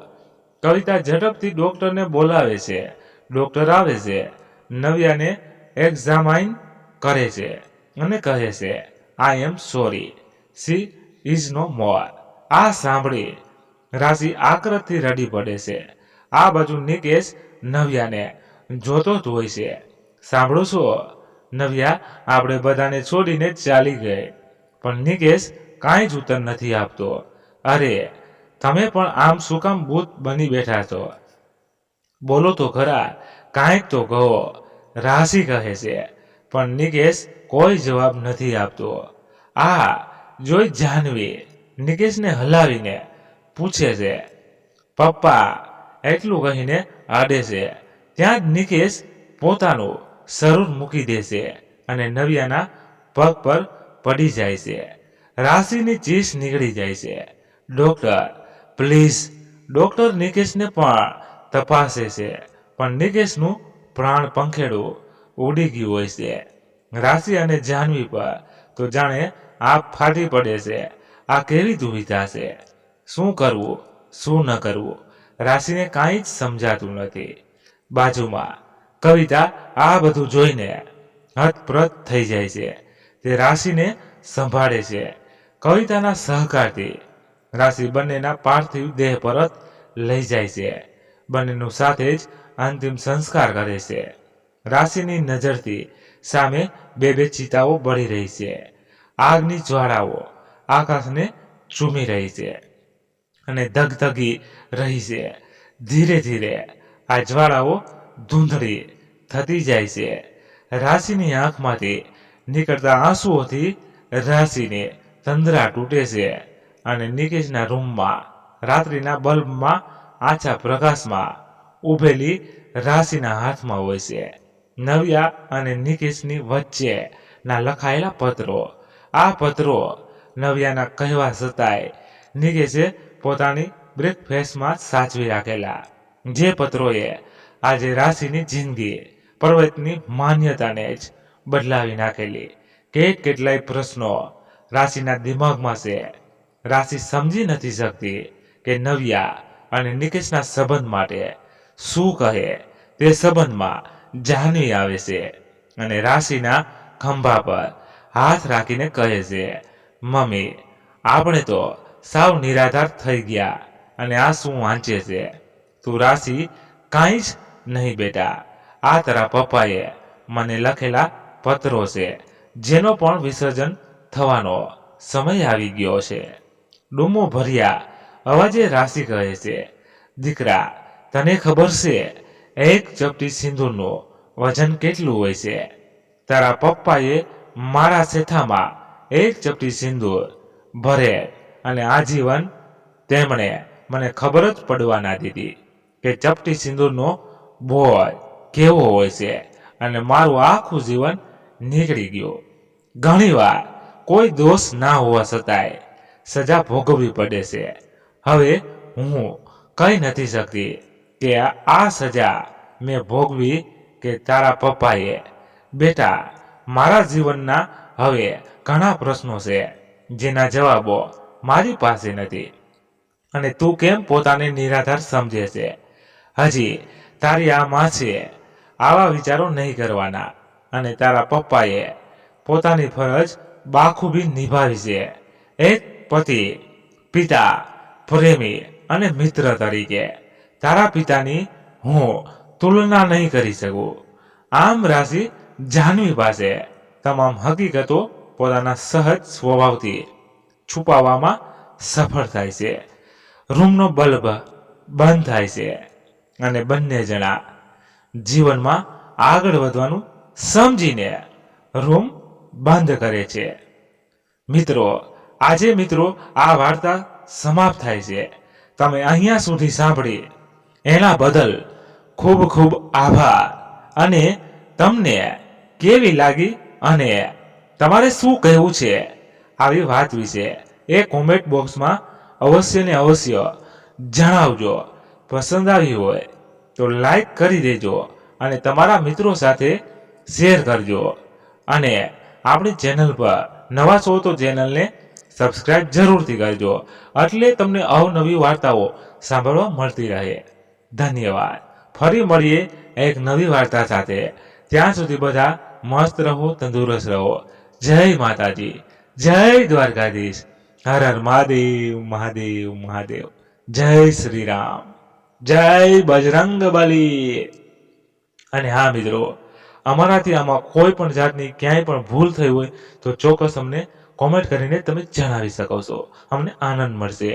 S2: કવિતા ઝડપથી ડોક્ટરને બોલાવે છે. ડોક્ટર આવે છે. નવ્યાને એક્ઝામાઇન કરે છે અને કહે છે, I am sorry, she is no more. આ સાંભળી રાશિ આક્રતથી રડી પડે છે. આ બાજુ નિકેશ નવ્યાને જોતો જ હોય છે. સાંભળો છો નવ્યા, આપણે બધાને છોડીને ચાલી ગઈ. પણ નિકેશ કાંઈ જ ઉત્તર નથી આપતો. અરે તમે પણ આમ શું કામ ભૂત બની બેઠા છો? બોલો તો ખરા, કાંઈક તો કહો. રાશિ કહે છે. પણ નિકેશ કોઈ જવાબ નથી આપતો. આ જોઈ જાહ્નવી નિકેશને હલાવીને પૂછે છે, પપ્પા, એટલું કહીને આડે છે. ત્યાં જ નિકેશ પોતાનું શરૂર મૂકી દે છે અને નવ્યાના પગ પર પડી જાય છે. રાશિની ચીસ નીકળી જાય છે. Doctor, please. ડોક્ટર નિકેશને પણ તપાસે છે. પણ નિકેશનું પ્રાણ પંખેડું ઉડી ગયું હોય છે. રાશિ અને જાહ્નવી પર તો જાણે આગ ફાટી પડે છે. આ કેવી દુવિધા છે? શું કરવું, શું ન કરવું? રાશિને કાંઈ જ સમજાતું નથી. બાજુમાં કવિતા આ બધું જોઈને હતપ્રત થઈ જાય છે. તે રાશિને સંભાળે છે. કવિતાના સહકારથી રાશિ બંનેના પાર્થિવ દેહ પરત લઈ જાય છે. બંનેનું સાથે જ અંતિમ સંસ્કાર કરે છે. રાશિની નજરથી સામે બે બે ચિતાઓ બળી રહી છે. આગની જ્વાળાઓ આકાશને ચૂમી રહી છે અને ધગધગી રહી છે. ધીરે ધીરે આ જ્વાળાઓ ધૂંધળી થતી જાય છે. રાશિની આંખમાંથી નીકળતા આંસુઓથી રાશિને તંદ્રા તૂટે છે અને નિકેશના રૂમમાં રાત્રિના બલ્બમાં આછા પ્રકાશમાં ઉભેલી રાશિના હાથમાં હોય છે નવ્યા અને નિકેશની વચ્ચેના લખાયેલા પત્રો. આ પત્રો નવ્યાના કહેવા છતાંય નિકેશે પોતાની બ્રીફકેસમાં સાચવી રાખેલા. જે પત્રોએ આજે રાશિની જિંદગી પર્વતની માન્યતાને જ બદલાવી નાખેલી. કેટલાય પ્રશ્નો રાશિના દિમાગમાં છે. રાશિ સમજી નથી શકતી કે નવ્યા અને નિકેશના સંબંધ માટે શું કહે. તે સંબંધમાં જાહ્નવી આવે છે અને રાશિના ખંભા પર હાથ રાખીને કહે છે, મમ્મી, આપણે તો સાવ નિરાધાર થઈ ગયા. અને આ શું વાંચે છે? તું રાશિ કાંઈ જ નહીં બેટા. આ તારા પપ્પાએ મને લખેલા પત્રો છે જેનો પણ વિસર્જન થવાનો સમય આવી ગયો છે. ડૂમો ભર્યા અવાજે રાશિ કહે છે, દીકરા, તને ખબર છે એક ચપટી સિંદૂરનું વજન કેટલું હોય છે? તારા પપ્પાએ મારા સેથામાં એક ચપટી સિંદૂર ભરે અને આજીવન તેમણે મને ખબર જ પડવા ના દીધી કે ચપટી સિંદૂરનો બોજ કેવો હોય છે અને મારું આખું જીવન નીકળી ગયું. ઘણીવાર કોઈ દોષ ના હોવા છતાંય સજા ભોગવવી પડે છે. હવે હું કહી નથી શકતી કે આ સજા મેં ભોગવી કે તારા પપ્પાએ. બેટા, મારા જીવનના હવે ઘણા પ્રશ્નો છે જેના જવાબો મારી પાસે નથી અને તું કેમ પોતાને નિરાધાર સમજે છે? હજી તારી આ માં છે. આવા વિચારો નહીં કરવાના. અને તારા પપ્પાએ પોતાની ફરજ બાખૂબી નિભાવી છે. એક પતિ, પિતા, પ્રેમી અને મિત્ર તરીકે તારા પિતાની હું તુલના નહીં કરી શકું. આમ રાશિ જાહ્નવી પાસે તમામ હકીકતો પોતાના સહજ સ્વભાવથી છુપાવવામાં સફળ થાય છે. રૂમનો બલ્બ બંધ થાય છે અને બંને જણા જીવનમાં આગળ વધવાનું સમજીને રૂમ બંધ કરે છે. મિત્રો, આ વાર્તા સમાપ્ત થાય છે. તમે અહીંયા સુધી સાંભળી એના બદલ ખૂબ ખૂબ આભાર. અને તમને કેવી લાગી અને તમારે શું કહેવું છે આવી વાત વિશે એ કોમેન્ટ બોક્સમાં અવશ્ય ને અવશ્ય જણાવજો. પસંદ આવી હોય તો લાઈક કરી દેજો અને તમારા મિત્રો સાથે શેર કરજો. અને આપણી ચેનલ પર નવા છો તો ચેનલને સબસ્ક્રાઇબ જરૂરથી કરજો, એટલે તમને અવનવી વાર્તાઓ સાંભળવા મળતી રહે. ધન્યવાદ. ફરી મળીએ એક નવી વાર્તા સાથે. ત્યાં સુધી બધા મસ્ત રહો, તંદુરસ્ત રહો. જય માતાજી, જય દ્વારકાધીશ. હર હર મહાદેવ, મહાદેવ, મહાદેવ. જય શ્રી રામ, જય બજરંગ બલી. અને હા મિત્રો, અમારાથી આમાં કોઈ પણ જાતની ક્યાંય પણ ભૂલ થઈ હોય તો ચોક્કસ અમને કોમેન્ટ કરીને તમે જણાવી શકો છો. અમને આનંદ મળશે.